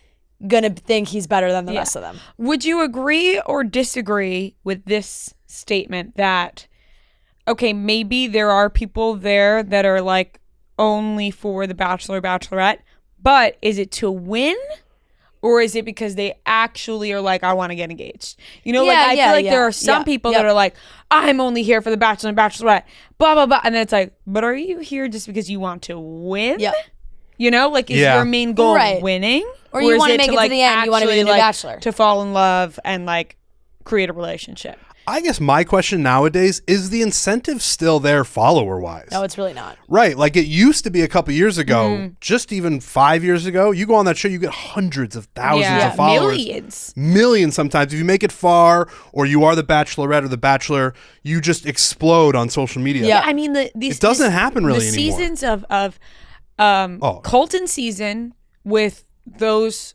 going to think he's better than the rest of them. Would you agree or disagree with this statement that, okay, maybe there are people there that are like only for the Bachelor, Bachelorette, but is it to win? Or is it because they actually are like, I want to get engaged? You know, like I feel like there are some people that are like, I'm only here for the Bachelor and Bachelorette, blah, blah, blah. And then it's like, but are you here just because you want to win? Yep. You know, like is your main goal winning? Or you is want to make it to the end, you want to be the new like, Bachelor. to fall in love and like create a relationship. I guess my question nowadays is the incentive still there follower wise? No, it's really not. Right. Like it used to be a couple years ago, just even 5 years ago, you go on that show, you get hundreds of thousands of followers. Millions sometimes. If you make it far or you are the Bachelorette or the Bachelor, you just explode on social media. Yeah, I mean, it doesn't happen really the anymore. seasons of Colton season with those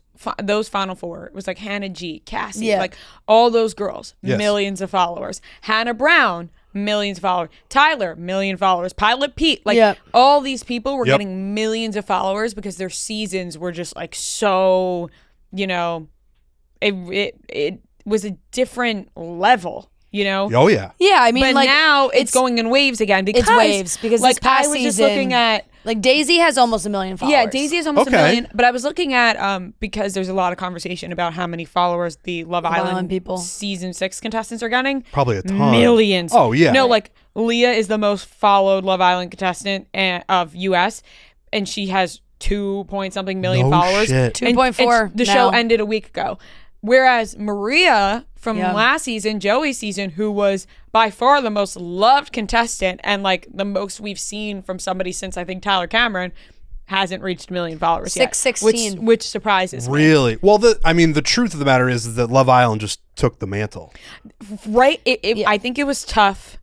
Final Four, it was like Hannah G, Cassie, like all those girls, millions of followers. Hannah Brown, millions of followers. Tyler, million followers. Pilot Pete, like all these people were getting millions of followers because their seasons were just like so, you know, it was a different level, you know. Oh yeah. Yeah, I mean, but like now it's going in waves again because it's waves because like this past I was season, just looking at Like Daisy has almost 1 million followers. Yeah, Daisy is almost Okay. 1 million. But I was looking at because there's a lot of conversation about how many followers the Love Island people. season 6 contestants are getting. Probably a ton. Millions. Oh, yeah. No, like Leah is the most followed Love Island contestant of US, and she has 2-point-something million No followers. shit. And 2.4 the now. show ended a week ago. Whereas Maria from Yeah. last season, Joey's season, who was by far the most loved contestant and like the most we've seen from somebody since I think Tyler Cameron, hasn't reached 1 million followers yet. 616. Which surprises me. Really? Well, the truth of the matter is that Love Island just took the mantle. Right? I think it was tough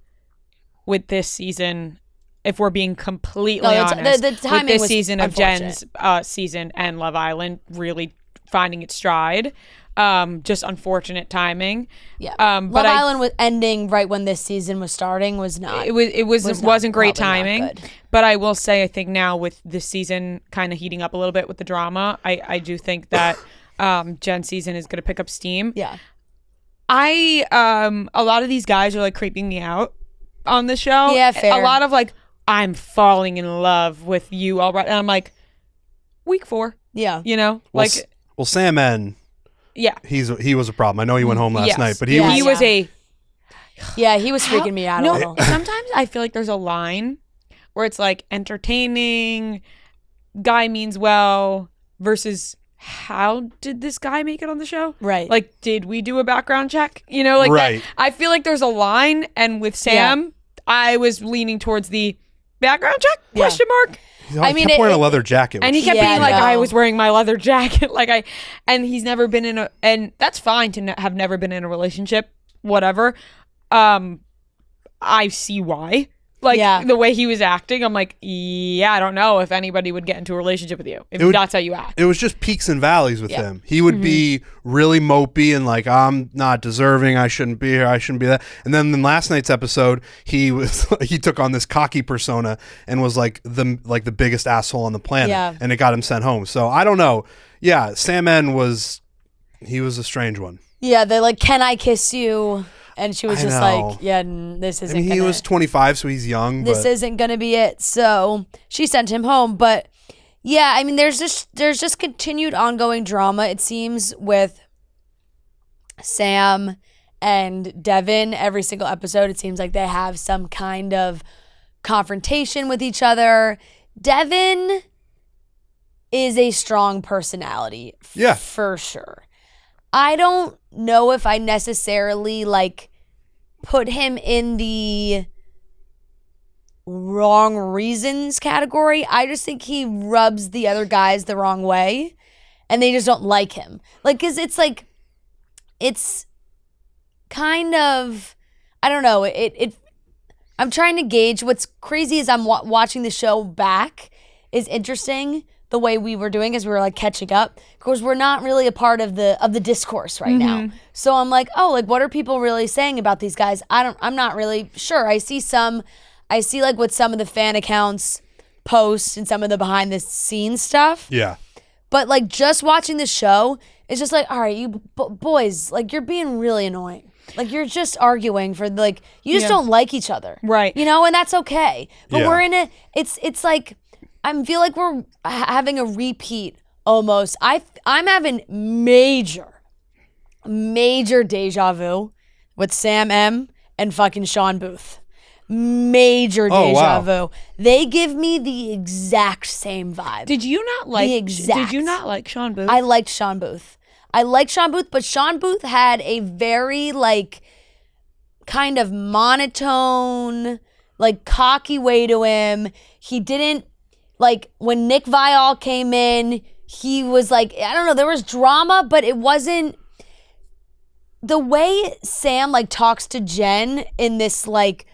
with this season. If we're being completely No, honest, the with timing this was season of unfortunate. Jen's season and Love Island really finding its stride. Just unfortunate timing. Yeah. But Love Island was ending right when this season was starting was not. It wasn't great probably not timing. good. But I will say, I think now with this season kind of heating up a little bit with the drama, I do think that Jen's season is going to pick up steam. Yeah. A lot of these guys are like creeping me out on the show. Yeah, fair. A lot of like, I'm falling in love with you all right. And I'm like, week 4, Yeah. you know? Well, Like, Sam N, yeah. he was a problem. I know he went home last Yes. night, but Yeah. He was a... Yeah, he was freaking me out a little. Sometimes I feel like there's a line where it's like entertaining, guy means well, versus how did this guy make it on the show? Right. Like, did we do a background check? You know, like Right. that. I feel like there's a line, and with Sam, I was leaning towards the background check? Yeah. Question mark. he I mean, kept wearing a it- leather jacket. And he kept Yeah, being like, no. I was wearing my leather jacket. And he's never been in and that's fine to have never been in a relationship, whatever. I see why. Like, Yeah. the way he was acting, I'm like, yeah, I don't know if anybody would get into a relationship with you if that's how you act. It was just peaks and valleys with Yeah. him. He would be really mopey and like, I'm not deserving. I shouldn't be here. I shouldn't be that. And then in last night's episode, he took on this cocky persona and was like the biggest asshole on the planet. Yeah. And it got him sent home. So I don't know. Yeah, Sam N was a strange one. Yeah, they're like, can I kiss you? And she was I just know. like, yeah, this I isn't mean, he was 25, so he's young. this but isn't gonna be it. So she sent him home. But yeah, I mean, there's just continued ongoing drama, it seems, with Sam and Devin. Every single episode, it seems like they have some kind of confrontation with each other. Devin is a strong personality, Yeah. for sure. I don't know if I necessarily like put him in the wrong reasons category. I just think he rubs the other guys the wrong way and they just don't like him. Like, cause it's like, it's kind of, I don't know. I'm trying to gauge. What's crazy is I'm watching the show back is interesting. The way we were doing as we were like catching up, because we're not really a part of the discourse right now. So I'm like, oh, like what are people really saying about these guys? I'm not really sure. I see like what some of the fan accounts post and some of the behind the scenes stuff. yeah. But like just watching the show, it's just like, all right, you boys, like you're being really annoying. Like you're just arguing for like you just don't like each other, Right. You know, and that's okay. But Yeah. we're in a it's like. I feel like we're having a repeat almost. I'm having major deja vu with Sam M and fucking Sean Booth. Major Oh, deja wow. vu. They give me the exact same vibe. Did you not like Sean Booth? I liked Sean Booth. But Sean Booth had a very like kind of monotone, like cocky way to him. He didn't like when Nick Viall came in, he was like, I don't know, there was drama, but it wasn't the way Sam like talks to Jen in this like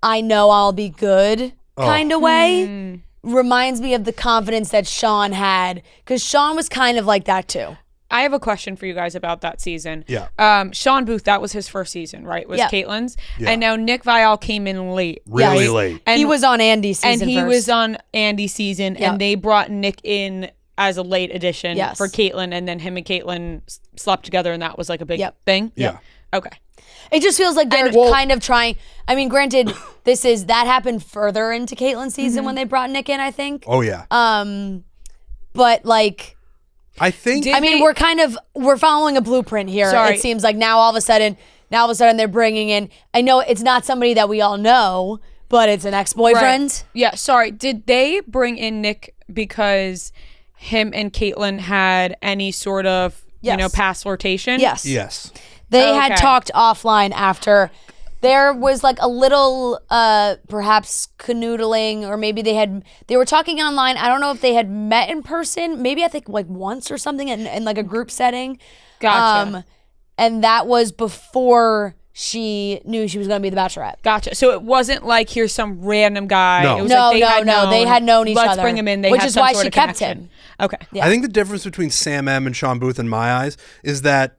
I know I'll be good kind of way. Reminds me of the confidence that Sean had, because Sean was kind of like that too. I have a question for you guys about that season. Yeah. Sean Booth, that was his first season, right? Was Yeah. Caitlin's. Yeah. And now Nick Viall came in late. Really Yes. late. And He was on Andy's season and he first. was on Andy's season, Yeah. and they brought Nick in as a late addition Yes. for Caitlyn, and then him and Caitlyn slept together, and that was like a big Yep. thing. Yeah. Okay. It just feels like they're kind of trying. I mean, granted, that happened further into Caitlyn's season when they brought Nick in, I think. Oh yeah. But like, I think. I mean, we're following a blueprint here. Sorry. It seems like now all of a sudden they're bringing in. I know it's not somebody that we all know, but it's an ex-boyfriend. Right. Yeah, sorry. Did they bring in Nick because him and Caitlyn had any sort of, Yes. past flirtation? Yes. Yes. They had Okay. talked offline after. There was like a little perhaps canoodling, or maybe they were talking online. I don't know if they had met in person. Maybe I think like once or something in like a group setting. Gotcha. And that was before she knew she was going to be the Bachelorette. Gotcha. So it wasn't like here's some random guy. No. It was No, like they had known each Let's other. bring him in. They Which had is some why sort she of kept connection. him. Okay. Yeah. I think the difference between Sam M and Sean Booth in my eyes is that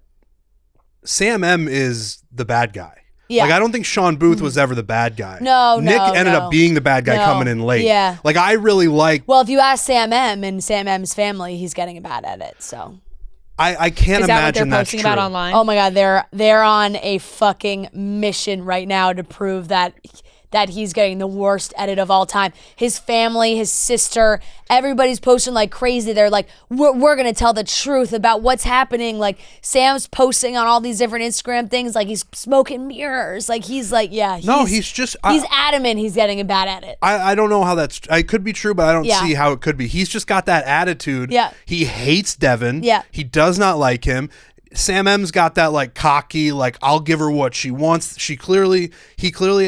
Sam M is the bad guy. Yeah. Like, I don't think Sean Booth was ever the bad guy. No, Nick no, ended no. up being the bad guy No. coming in late. Yeah. Like, I really like. Well, if you ask Sam M and Sam M's family, he's getting bad at it. So. I can't Is that what imagine they're that's posting true. about online? Oh my God, they're on a fucking mission right now to prove that he's getting the worst edit of all time. His family, his sister, everybody's posting like crazy. They're like, we're gonna tell the truth about what's happening. Like Sam's posting on all these different Instagram things, like he's smoking mirrors. Like he's like, yeah. He's just. He's adamant he's getting bad at it. I don't know how that's. It could be true, but I don't Yeah. see how it could be. He's just got that attitude. Yeah. He hates Devin. Yeah. He does not like him. Sam M's got that like cocky, like I'll give her what she wants. He clearly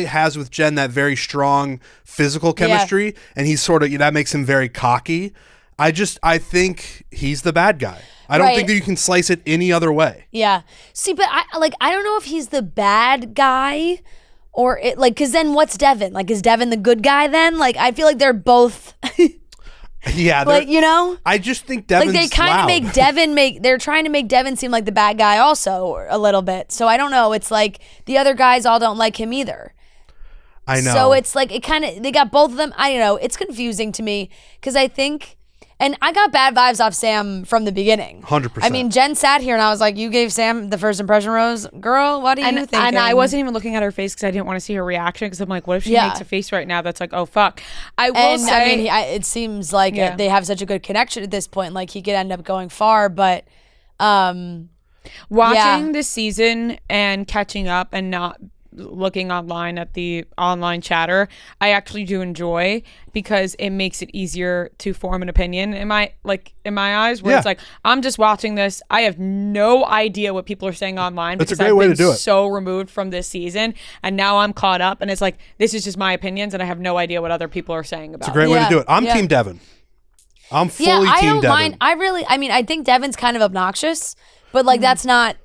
has with Jen that very strong physical chemistry, and he's sort of that makes him very cocky. I think he's the bad guy. I don't Right. think that you can slice it any other way. Yeah. See, but I don't know if he's the bad guy or it like, cause then what's Devin? Like, is Devin the good guy then? Like, I feel like they're both Yeah, like, I just think Devin's like they kind loud. of make Devin they're trying to make Devin seem like the bad guy also a little bit. So I don't know. It's like the other guys all don't like him either. I know. So it's like they got both of them. I don't know. It's confusing to me because I think, and I got bad vibes off Sam from the beginning. 100%. I mean, Jen sat here and I was like, you gave Sam the first impression rose. Girl, what do you think? And I wasn't even looking at her face because I didn't want to see her reaction because I'm like, what if she Yeah. makes a face right now that's like, oh, fuck. I will And say. I mean, it seems like Yeah. they have such a good connection at this point. Like he could end up going far, but watching yeah. this season and catching up and not looking online at the online chatter, I actually do enjoy because it makes it easier to form an opinion in my eyes where Yeah. it's like I'm just watching this, I have no idea what people are saying online That's a because great I've way been to do it. so removed from this season and now I'm caught up and it's like this is just my opinions and I have no idea what other people are saying about it's a great it. way to Yeah. do it. I'm Yeah. Team Devin. I'm fully yeah, I Team don't Devin. mind. I think Devin's kind of obnoxious, but like that's not,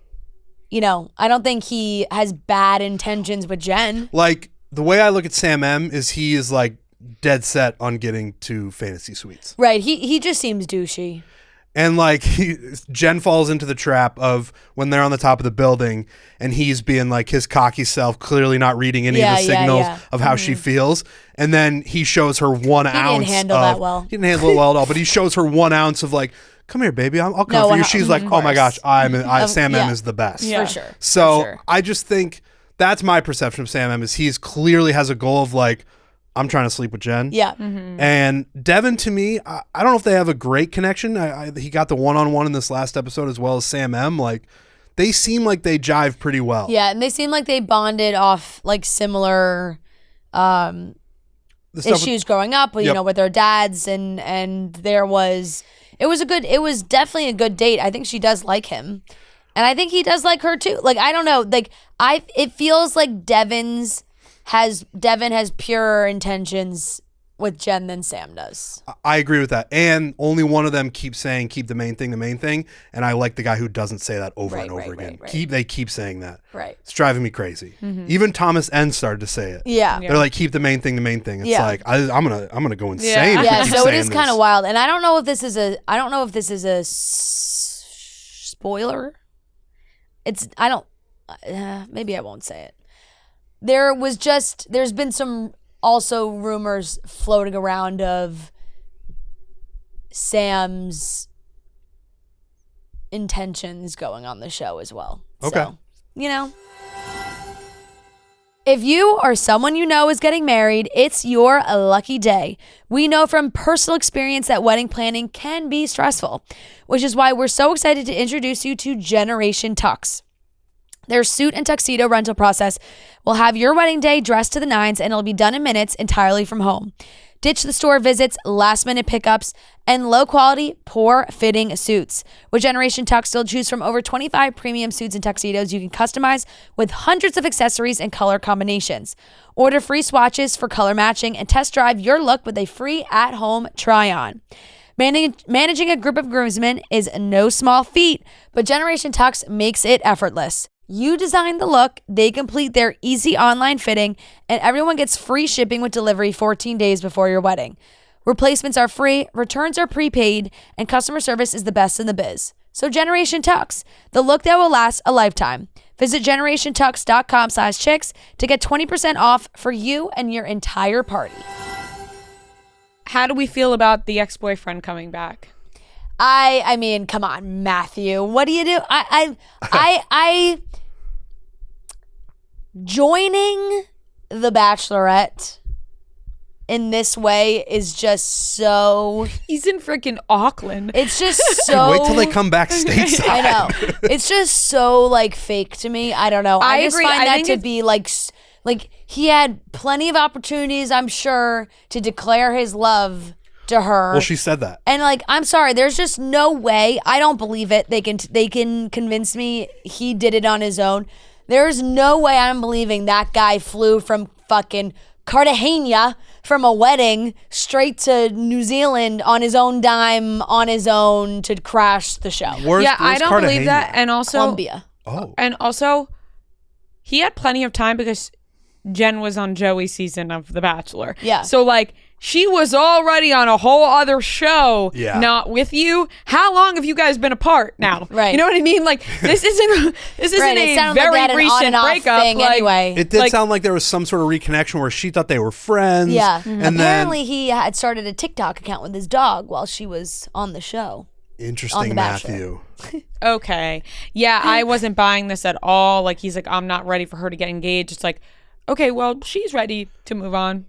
I don't think he has bad intentions with Jen. Like the way I look at Sam M is he is like dead set on getting to fantasy suites. Right. He just seems douchey. And like Jen falls into the trap of when they're on the top of the building and he's being like his cocky self, clearly not reading any of the signals of how she feels. And then he shows her 1 ounce. didn't handle that well. He didn't handle it well at all, but he shows her 1 ounce of like, come here, baby, I'll come No, for you. She's like, of oh my gosh, course. Sam M Yeah. is the best. Yeah. For sure. So For sure. I just think that's my perception of Sam M is he's clearly has a goal of like, I'm trying to sleep with Jen. Yeah. And Devin, to me, I don't know if they have a great connection. He got the one-on-one in this last episode as well as Sam M. Like, they seem like they jive pretty well. Yeah, and they seem like they bonded off like similar The stuff with- issues growing up, Yep. with their dads, and it was definitely a good date. I think she does like him, and I think he does like her too. Like I don't know, like it feels like Devin has purer intentions with Jen than Sam does. I agree with that. And only one of them keeps saying, keep the main thing. And I like the guy who doesn't say that over and over again. Right. They keep saying that. Right. It's driving me crazy. Even Thomas N started to say it. Yeah. They're like, keep the main thing. It's Yeah. like, I'm gonna go insane. If Yeah, we keep so it saying is kind of this. wild, and I don't know if this is a spoiler. Maybe I won't say it. There's been some also rumors floating around of Sam's intentions going on the show as well. Okay. So, if you or someone you know is getting married, it's your lucky day. We know from personal experience that wedding planning can be stressful, which is why we're so excited to introduce you to Generation Tux. Their suit and tuxedo rental process will have your wedding day dressed to the nines, and it'll be done in minutes entirely from home. Ditch the store visits, last-minute pickups, and low-quality, poor-fitting suits. With Generation Tux, you'll choose from over 25 premium suits and tuxedos you can customize with hundreds of accessories and color combinations. Order free swatches for color matching and test drive your look with a free at-home try-on. Managing a group of groomsmen is no small feat, but Generation Tux makes it effortless. You design the look, they complete their easy online fitting, and everyone gets free shipping with delivery 14 days before your wedding. Replacements are free, returns are prepaid, and customer service is the best in the biz. So Generation Tux, the look that will last a lifetime. Visit generationtux.com/chicks to get 20% off for you and your entire party. How do we feel about the ex-boyfriend coming back? I mean, come on, Matthew. What do you do? I joining the Bachelorette in this way is just so. He's in freaking Auckland. It's just so. Wait till they come back stateside. I know. It's just so like fake to me. I don't know. I just agree. find I that think to be like he had plenty of opportunities, I'm sure, to declare his love to her. Well, she said that. And like, I'm sorry, there's just no way. I don't believe it. They can convince me he did it on his own. There's no way I'm believing that guy flew from fucking Cartagena from a wedding straight to New Zealand on his own dime, on his own to crash the show. Where's I don't Cartagena? believe that. And also, Colombia. And also, he had plenty of time because Jen was on Joey's season of The Bachelor. Yeah. So like, she was already on a whole other show, not with you. How long have you guys been apart now? Right. You know what I mean? Like, this isn't Right, it a sounded like they had very an on recent and off breakup. thing Like, anyway. It did Like- sound like there was some sort of reconnection where she thought they were friends. Yeah. And Apparently he had started a TikTok account with his dog while she was on the show. then on interesting, The Bachelor. Matthew. Okay. Yeah, I wasn't buying this at all. Like, he's like, I'm not ready for her to get engaged. It's like, okay, well, she's ready to move on.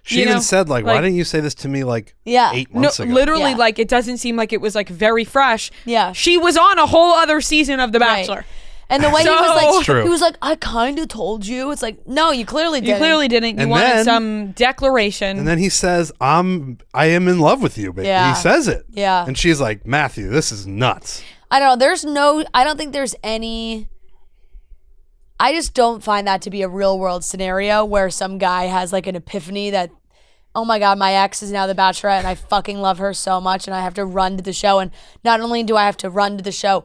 She You even know, said why like- didn't you say this to me like Yeah. 8 No, months ago? literally, Yeah. like, it doesn't seem like it was like very fresh. Yeah. She was on a whole other season of The Right. Bachelor. And the way he So- was like, True. he was like, I kind of told you. It's like, no, you clearly didn't. You clearly didn't. You And wanted then- some declaration. And then he says, I am in love with you, baby. Yeah. He says it. Yeah. And she's like, Matthew, this is nuts. I don't know. I don't think there's any. I just don't find that to be a real world scenario where some guy has like an epiphany that, oh my God, my ex is now the Bachelorette and I fucking love her so much and I have to run to the show. And not only do I have to run to the show,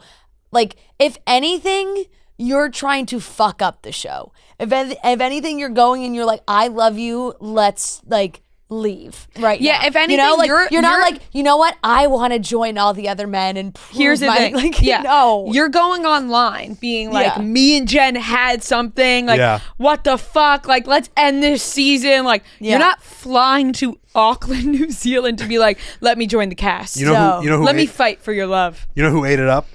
like, if anything, you're trying to fuck up the show. If anything, you're going and you're like, I love you. Let's like leave right Yeah, now. if anything, you know, like, you're not like, you know what? I want to join all the other men and prove Here's the my, thing. like, yeah. no. You're going online being like, Yeah. me and Jen had something. Like, Yeah. what the fuck? Like, let's end this season. Like, Yeah. you're not flying to Auckland, New Zealand to be like, let me join the cast. You know No. who let me ate, fight for your love. you know who ate it up?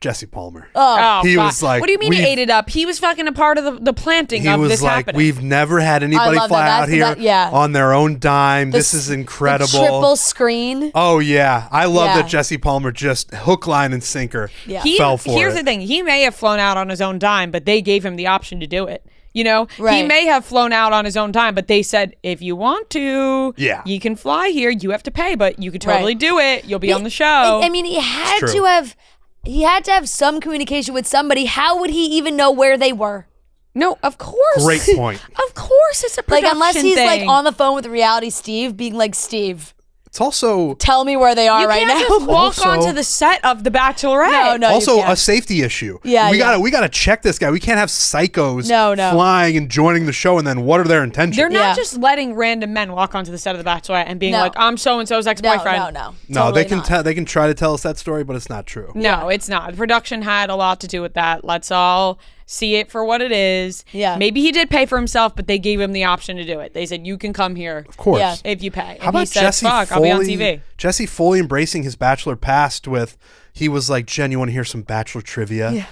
Jesse Palmer. Oh, He God. was like, what do you mean he we've- ate it up? He was fucking a part of the planting He of was this like, happening. we've never had anybody love fly that. out That's- here that- yeah. on their own dime. The This is the incredible. triple screen. Oh yeah, I love Yeah. that Jesse Palmer just hook, line, and sinker Yeah. fell for Here's it. the thing. He may have flown out on his own dime, but they gave him the option to do it. You know, he Right. may have flown out on his own time, but they said, if you want to, Yeah. you can fly here. You have to pay, but you could totally Right. do it. You'll be on the show. I mean, he had true. to have. He had to have some communication with somebody. How would he even know where they were? No, of course. Great point. Of course, it's a Like, production unless he's like thing. on the phone with reality Steve, being like, Steve, It's also tell me where they are You right can't now. just walk Also- onto the set of The Bachelorette. No, no. also you a can't. safety issue. Yeah, we yeah. gotta check this guy. We can't have psychos No. flying and joining the show, and then what are their intentions? They're not Yeah. just letting random men walk onto the set of The Bachelorette and being No. like, I'm so-and-so's ex-boyfriend. No. no, Totally they can not. they can try to tell us that story, but it's not true. No, it's not. Production had a lot to do with that. Let's all see it for what it is. Yeah. Maybe he did pay for himself, but they gave him the option to do it. They said, you can come here. Of course. Yeah. If you pay. How about he said, Jesse fuck, fully, I'll be on TV. Jesse fully embracing his Bachelor past with, he was like, Jen, you want to hear some Bachelor trivia? Yeah.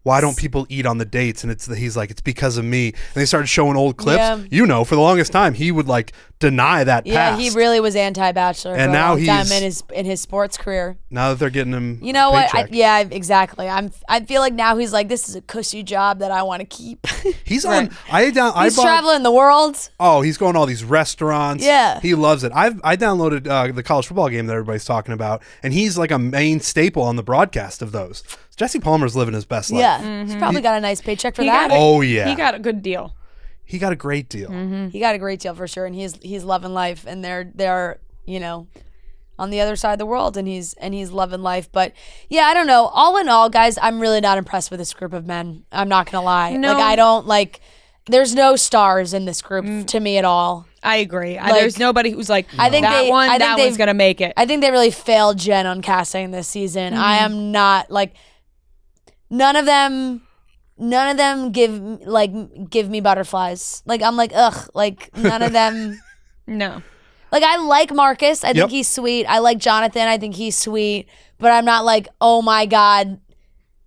Why don't people eat on the dates? And he's like, it's because of me. And they started showing old clips. Yeah. You know, for the longest time, he would like deny that Yeah, past. he really was anti-Bachelor And for now a long time he's- in his sports career. Now that they're getting him, You know a what? paycheck. Yeah, exactly. I feel like now he's like, this is a cushy job that I want to keep. He's on. I He's bought, traveling the world. Oh, he's going to all these restaurants. Yeah. He loves it. I downloaded the college football game that everybody's talking about, and he's like a main staple on the broadcast of those. Jesse Palmer's living his best life. Yeah, he's probably got a nice paycheck for He that. got it. Oh yeah. He got a good deal. He got a great deal. He got a great deal for sure, and he's loving life, and they're on the other side of the world, and he's loving life. But yeah, I don't know. All in all, guys, I'm really not impressed with this group of men. I'm not gonna lie. No. Like I don't like. There's no stars in this group to me at all. I agree. There's nobody who's like, I think that they've- one's going to make it. I think they really failed Jen on casting this season. I am not like none of them give me butterflies. Like I'm like ugh. Like none of them. No. Like I like Marcus. I think Yep. he's sweet. I like Jonathan. I think he's sweet. But I'm not like, oh my God,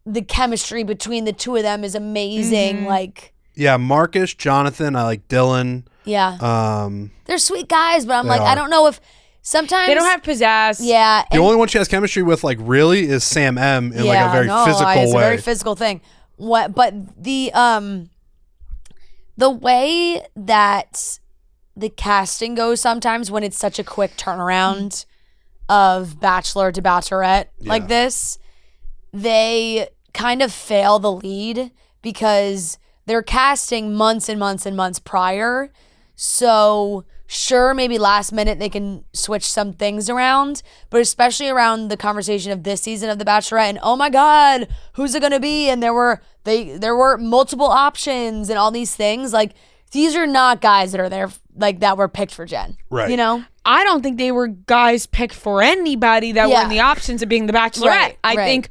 the chemistry between the two of them is amazing. Like Yeah, Marcus, Jonathan. I like Dylan. yeah, they're sweet guys. But I'm like, are. I don't know if sometimes They don't have pizzazz. Yeah. The only one she has chemistry with, like, really, is Sam M in like a very no, physical it's way. a very physical thing. But the way that the casting goes sometimes when it's such a quick turnaround of Bachelor to Bachelorette like this, they kind of fail the lead because they're casting months and months and months prior. So sure, maybe last minute they can switch some things around, but especially around the conversation of this season of The Bachelorette and oh my God, who's it gonna be? And there were multiple options and all these things. Like these are not guys that are there like that were picked for Jen. Right. You know? I don't think they were guys picked for anybody that were in the options of being the Bachelorette. Right, I right. think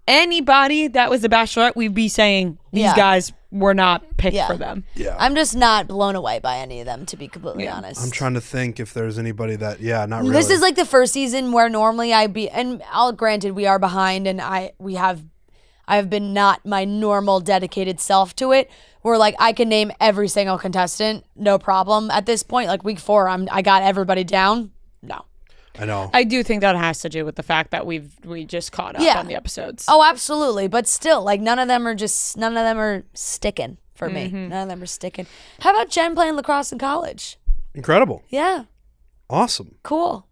anybody that was the Bachelorette, we'd be saying these Yeah. guys were not picked Yeah. for them. Yeah. I'm just not blown away by any of them, to be completely honest. I'm trying to think if there's anybody that, not really. This is like the first season where normally and granted we are behind and I have been not my normal dedicated self to it. Where like I can name every single contestant, no problem. At this point, like week 4, I got everybody down. No. I know. I do think that has to do with the fact that we just caught up on the episodes. Oh, absolutely. But still, like none of them are sticking for me. Mm-hmm. None of them are sticking. How about Jen playing lacrosse in college? Incredible. Yeah. Awesome. Cool.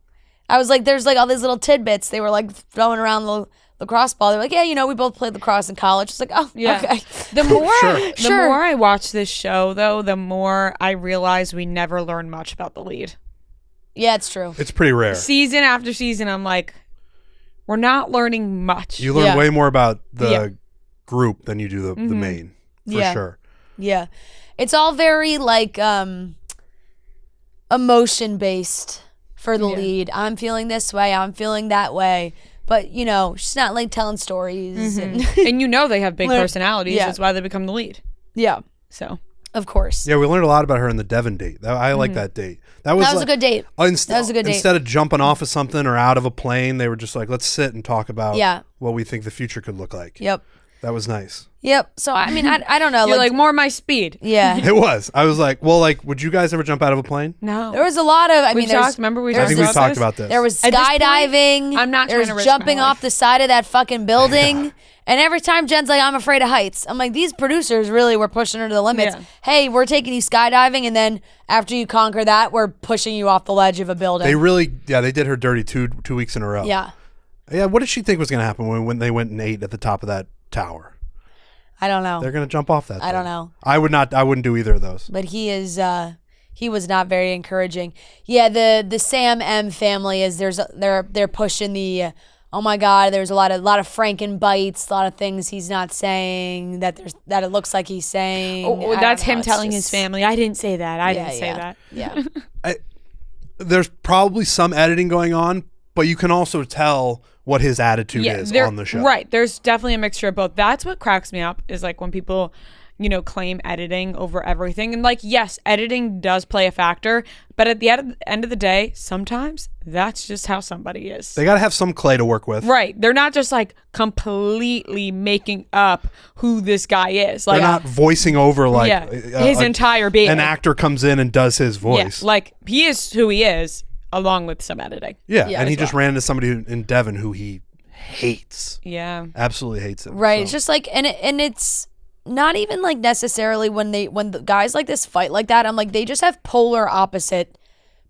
I was like, there's like all these little tidbits. They were like throwing around the lacrosse ball. They're like, yeah, we both played lacrosse in college. It's like, oh, Yeah. okay. The more Sure. more I watch this show, though, the more I realize we never learn much about the lead. Yeah, it's true. It's pretty rare. Season after season, I'm like, we're not learning much. You learn Yeah. way more about the Yeah. group than you do the main, for Yeah. sure. Yeah. It's all very like emotion based for the lead. I'm feeling this way, I'm feeling that way. But she's not like telling stories and And they have big personalities. Yeah. That's why they become the lead. yeah, So of course. Yeah, we learned a lot about her in the Devon date. I like that date. That was That was a good date. That was a good date. Instead of jumping off of something or out of a plane, they were just like, let's sit and talk about Yeah. what we think the future could look like. Yep. That was nice. Yep. So I mean, I don't know. you're like more my speed. yeah. It was. I was like, well, like, would you guys ever jump out of a plane? No. There was a lot of. I we mean, there's- talked. Remember we I talked think about we've talked this? about this. There was At this point, skydiving. I'm not There's trying to risk jumping my off life. the side of that fucking building. And every time Jen's like, I'm afraid of heights. I'm like, these producers really were pushing her to the limits. Yeah. Hey, we're taking you skydiving, and then after you conquer that, we're pushing you off the ledge of a building. They really, they did her dirty two weeks in a row. yeah. Yeah, what did she think was going to happen when they went and ate at the top of that tower? I don't know. They're going to jump off that. I don't thing. know. I wouldn't do either of those. But he is he was not very encouraging. Yeah, the Sam M family is they're pushing the oh my God, there's a lot of Franken bites, a lot of things he's not saying that it looks like he's saying. I Oh, don't that's know, him it's telling just- his family. I didn't say that. I Yeah, didn't say yeah. that. Yeah. There's probably some editing going on, but you can also tell what his attitude is on the show. Right. There's definitely a mixture of both. That's what cracks me up is like when people, claim editing over everything. And like, yes, editing does play a factor, but at the end of the day, sometimes that's just how somebody is. They got to have some clay to work with. Right. They're not just like completely making up who this guy is. Like, they're not voicing over like his entire being. An actor comes in and does his voice. Yeah, like he is who he is, along with some editing. Yeah, and he just ran into somebody in Devon who he hates. Yeah. Absolutely hates him. Right. So. It's just like, and it's not even like necessarily when the guys like this fight like that, I'm like, they just have polar opposite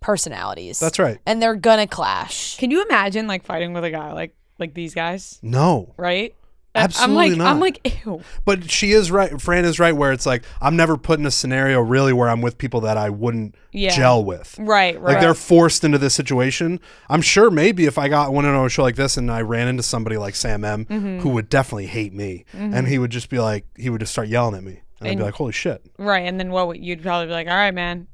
personalities. That's right. And they're gonna clash. Can you imagine like fighting with a guy like these guys? No. Right? Absolutely not. I'm like, ew. But she is right. Fran is right where it's like, I'm never put in a scenario really where I'm with people that I wouldn't gel with. Right. Like they're forced into this situation. I'm sure maybe if I went on a show like this and I ran into somebody like Sam M, who would definitely hate me, and he would just be like, he would just start yelling at me. And I'd be like, holy shit. Right. And then you'd probably be like, all right, man.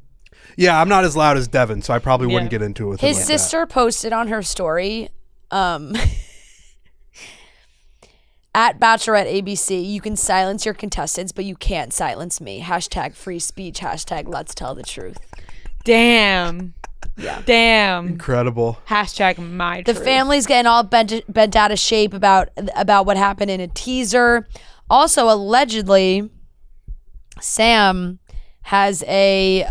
Yeah, I'm not as loud as Devin, so I probably wouldn't get into it with him His like sister posted on her story, at Bachelorette ABC, you can silence your contestants, but you can't silence me. # free speech. # let's tell the truth. Damn. Yeah. Damn. Incredible. # my The truth. family's getting all bent out of shape about what happened in a teaser. Also, allegedly, Sam has a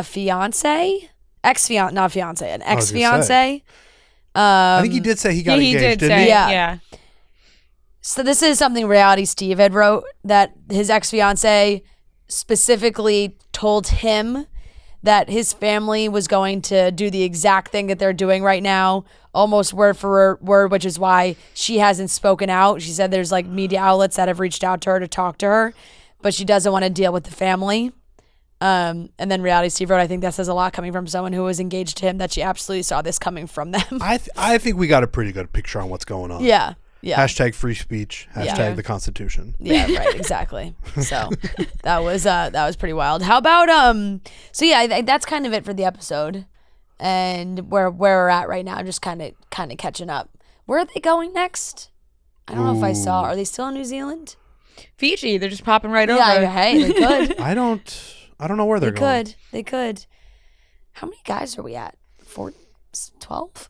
fiance, not fiance, an ex-fiance. I think he did say he got engaged, he did didn't say, he? yeah. So this is something Reality Steve had wrote, that his ex-fiance specifically told him that his family was going to do the exact thing that they're doing right now, almost word for word, which is why she hasn't spoken out. She said there's like media outlets that have reached out to her to talk to her, but she doesn't want to deal with the family. And then Reality Steve wrote, I think that says a lot coming from someone who was engaged to him, that she absolutely saw this coming from them. I think we got a pretty good picture on what's going on. Yeah. Yeah. # free speech. # the Constitution. Yeah, right, exactly. So that was pretty wild. How about so yeah, that's kind of it for the episode. And where we're at right now, just kind of catching up. Where are they going next? I don't know if I saw. Are they still in New Zealand? Fiji, they're just popping right over. Yeah, hey, they could. I don't know where they're going. They could. How many guys are we at? 12?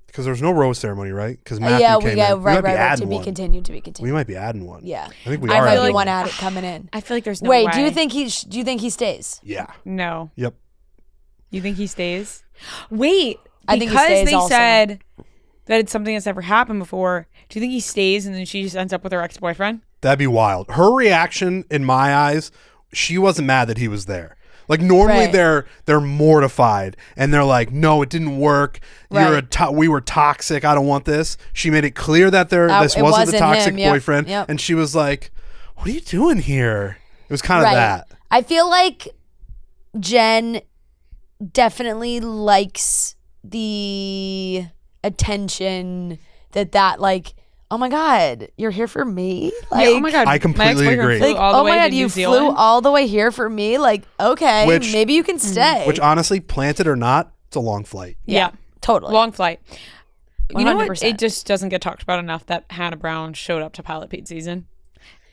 Because there's no rose ceremony, right? Because Matthew came in. Right. To be continued. We might be adding one. Yeah. I think we I are. might be one at it coming in. I feel like there's no Wait, way. do you think he stays? Yeah. No. Yep. You think he stays? Wait, I think he because stays they also. said that it's something that's never happened before. Do you think he stays and then she just ends up with her ex-boyfriend? That'd be wild. Her reaction, in my eyes, she wasn't mad that he was there. Like normally Right. they're mortified and they're like, no, it didn't work. Right. We were toxic. I don't want this. She made it clear that this it wasn't the wasn't toxic him. Yep. boyfriend. Yep. And she was like, what are you doing here? It was kind of that. I feel like Jen definitely likes the attention that like, oh my God, you're here for me? Like, Yeah, oh my God. I completely my ex-boyfriend agree. flew like, all the oh way my to God, New you Zealand. flew all the way here for me? Like, okay, Which- maybe you can stay. Which honestly, planted or not, it's a long flight. Yeah. Totally. Long flight. You know what? 100%. It just doesn't get talked about enough that Hannah Brown showed up to Pilot Pete season.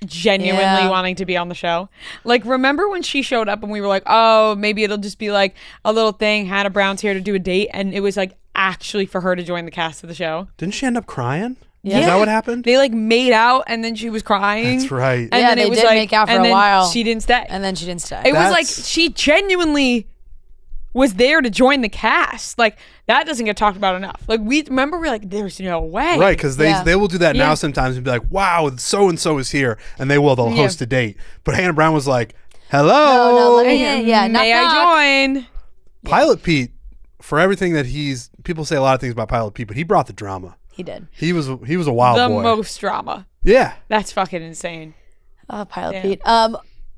Genuinely Yeah. wanting to be on the show. Like, remember when she showed up and we were like, oh, maybe it'll just be like a little thing. Hannah Brown's here to do a date. And it was like actually for her to join the cast of the show. Didn't she end up crying? Yeah. Is that what happened? They like made out and then she was crying. That's right. And Yeah, then they it was did like, make out for and a then while. She didn't stay. And then she didn't stay. It was like That's- she genuinely was there to join the cast. Like, that doesn't get talked about enough. Like, we're like, there's no way. Right, because Yeah. they will do that now Yeah. sometimes and be like, wow, so and so is here, and they'll Yeah. host a date. But Hannah Brown was like, No, hello, let me in. Yeah, May knock, knock. I join? Pilot Pete. For everything that people say a lot of things about Pilot Pete, but he brought the drama. He did. He was a wild The boy. most drama. Yeah, That's fucking insane. Oh, Pilot Yeah. Pete.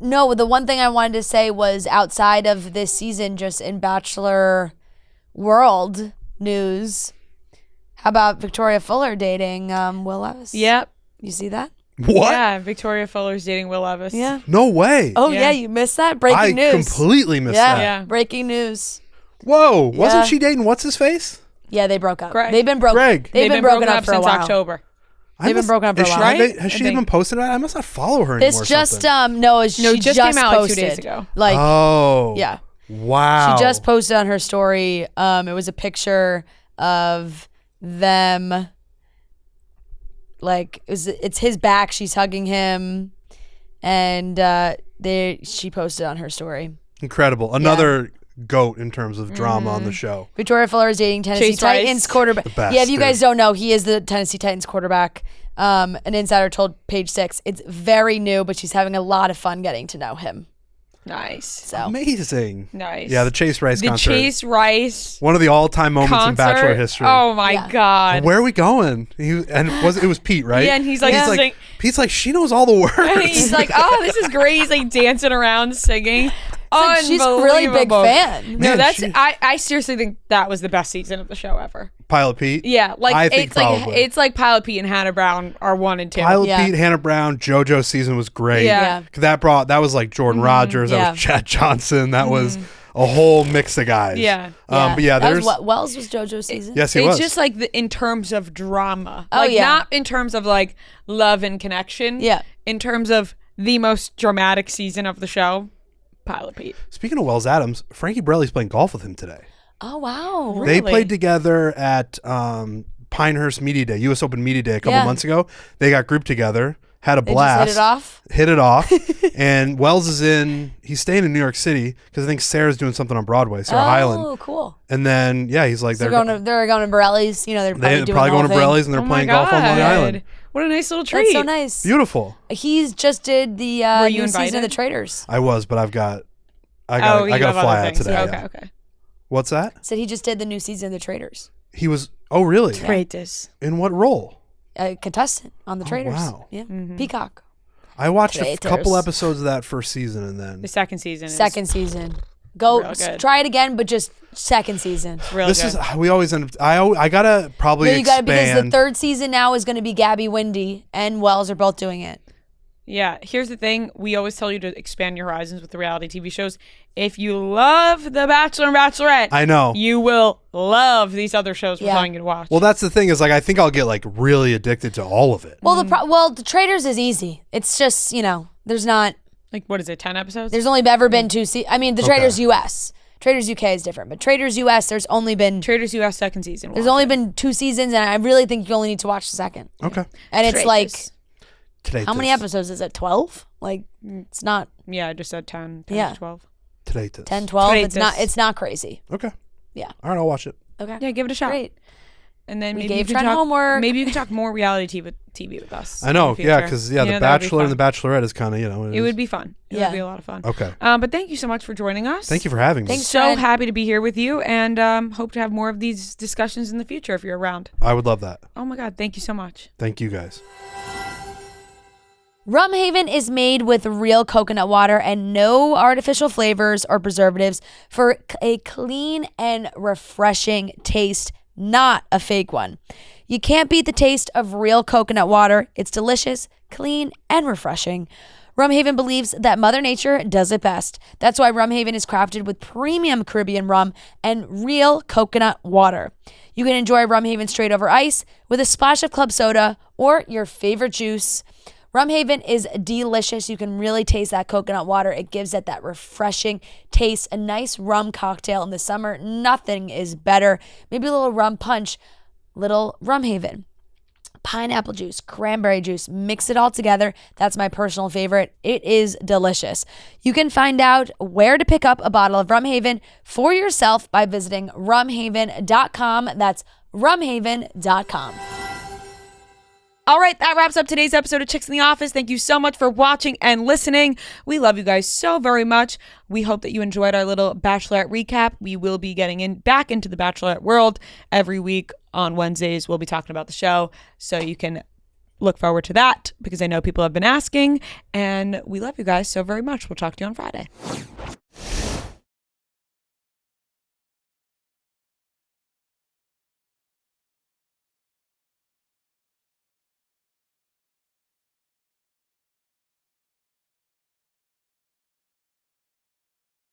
No, the one thing I wanted to say was outside of this season, just in Bachelor world news, how about Victoria Fuller dating Will Levis? Yep. You see that? what? Yeah, Victoria Fuller's dating Will Levis. Yeah. No way. Oh Yeah. yeah, you missed that? Breaking I news. completely missed Yeah. that. Yeah. Breaking news. Whoa, wasn't Yeah. she dating what's his face? Yeah, they broke up. Greg. They've been broken. Greg. They've been broken up for a since while. October. They've been broken up for a while. Has she I think. been posting about it? I must not follow her This anymore. or just something. she just just came out like 2 posted. days ago. Like Oh. yeah. Wow. She just posted on her story. It was a picture of them. Like it's his back. She's hugging him, and she posted on her story. Incredible. Another goat in terms of drama Mm-hmm. on the show. Victoria Fuller is dating Tennessee Chase Rice. Titans quarterback. The best, Yeah, if you dude. guys don't know, he is the Tennessee Titans quarterback. An insider told Page Six it's very new, but she's having a lot of fun getting to know him. Nice. So Amazing. Nice. Yeah, the Chase Rice The concert. Chase Rice One of the all-time moments in concert. Bachelor history. Oh my Yeah. God. Where are we going? It was Pete, right? Yeah, and he's like, Pete's like, she knows all the words. he's like, oh, this is great. He's like dancing around, singing. like, she's a really big Unbelievable. fan. No, Man, she- I seriously think that was the best season of the show ever. Pilot Pete. Yeah, like I think it's like probably. it's like Pilot Pete and Hannah Brown are 1 and 2. Pilot Yeah. Pete, Hannah Brown, JoJo's season was great. Yeah. 'Cause that was like Jordan Rogers, that yeah. was Chad Johnson, that was a whole mix of guys. Yeah. But yeah, that there's was what Wells was JoJo's season. yes, he It's was. just like in terms of drama. Oh, like yeah. not in terms of like love and connection. Yeah. In terms of the most dramatic season of the show, Pilot Pete. Speaking of Wells Adams, Frankie Borelli's playing golf with him today. Oh wow. Really? They played together at Pinehurst Media Day, U.S. Open Media Day a couple Yeah. months ago. They got grouped together, had a They blast. just hit it off. And Wells he's staying in New York City because I think Sarah's doing something on Broadway, Sarah Hyland. Oh, cool. And then, yeah, he's like, They're going to Borelli's. You know, they're probably they're doing probably the whole going to thing. Borelli's and they're Oh my playing golf on Long God. Island. What a nice little treat. That's so nice. Beautiful. He's just did the you new season of invited? The Traitors. I was, but I got you to have other fly out things. today. Okay, yeah. okay. What's that? Said he just did the new season of The Traitors. He was. Oh, really? Traitors. In what role? A contestant on The Traitors. wow. Yeah. Mm-hmm. Peacock. I watched a Traitors. couple episodes of that first season, and then The second season. Is Second season. Go Real good. try it again, but just second season. real this good. is we always end up. I gotta probably No, you got expand. because the third season now is going to be Gabby Windy and Wells are both doing it. Yeah, here's the thing. We always tell you to expand your horizons with the reality TV shows. If you love The Bachelor and Bachelorette, I know. you will love these other shows we're Yeah. telling you to watch. Well, that's the thing is like I think I'll get like really addicted to all of it. Well, The Traitors is easy. It's just there's not. like, what is it, 10 episodes? There's only ever been two. I mean, The Traitors US. Traitors UK is different, but Traitors US, there's only been Traitors US second season. there's only been 2 seasons, and I really think you only need to watch the second. Okay. And it's like, Today. how many episodes is it? 12? Like, it's not Yeah, I just said 10 Yeah. to 12. Today. 10, 12. It's Traitors. not. It's not crazy. Okay. Yeah. All right, I'll watch it. Okay. Yeah, give it a shot. Great. And then We maybe gave you can Trent talk, homework. Maybe you can talk more reality TV with us. I know. in the Yeah, future. because You The know, that would be Bachelor and fun. The Bachelorette is kind of It would be fun. It Yeah. would be a lot of fun. Okay. But thank you so much for joining us. Thank you for having me. Thanks. So Trent. happy to be here with you, and hope to have more of these discussions in the future if you're around. I would love that. Oh my God, thank you so much. Thank you guys. Rum Haven is made with real coconut water and no artificial flavors or preservatives for a clean and refreshing taste, not a fake one. You can't beat the taste of real coconut water. It's delicious, clean, and refreshing. Rum Haven believes that Mother Nature does it best. That's why Rum Haven is crafted with premium Caribbean rum and real coconut water. You can enjoy Rum Haven straight over ice with a splash of club soda or your favorite juice. Rum Haven is delicious. You can really taste that coconut water. It gives it that refreshing taste. A nice rum cocktail in the summer. Nothing is better. Maybe a little rum punch. Little Rum Haven. Pineapple juice, cranberry juice, mix it all together. That's my personal favorite. It is delicious. You can find out where to pick up a bottle of Rum Haven for yourself by visiting rumhaven.com. That's rumhaven.com. All right, that wraps up today's episode of Chicks in the Office. Thank you so much for watching and listening. We love you guys so very much. We hope that you enjoyed our little Bachelorette recap. We will be getting back into the Bachelorette world every week on Wednesdays. We'll be talking about the show, so you can look forward to that because I know people have been asking, and we love you guys so very much. We'll talk to you on Friday.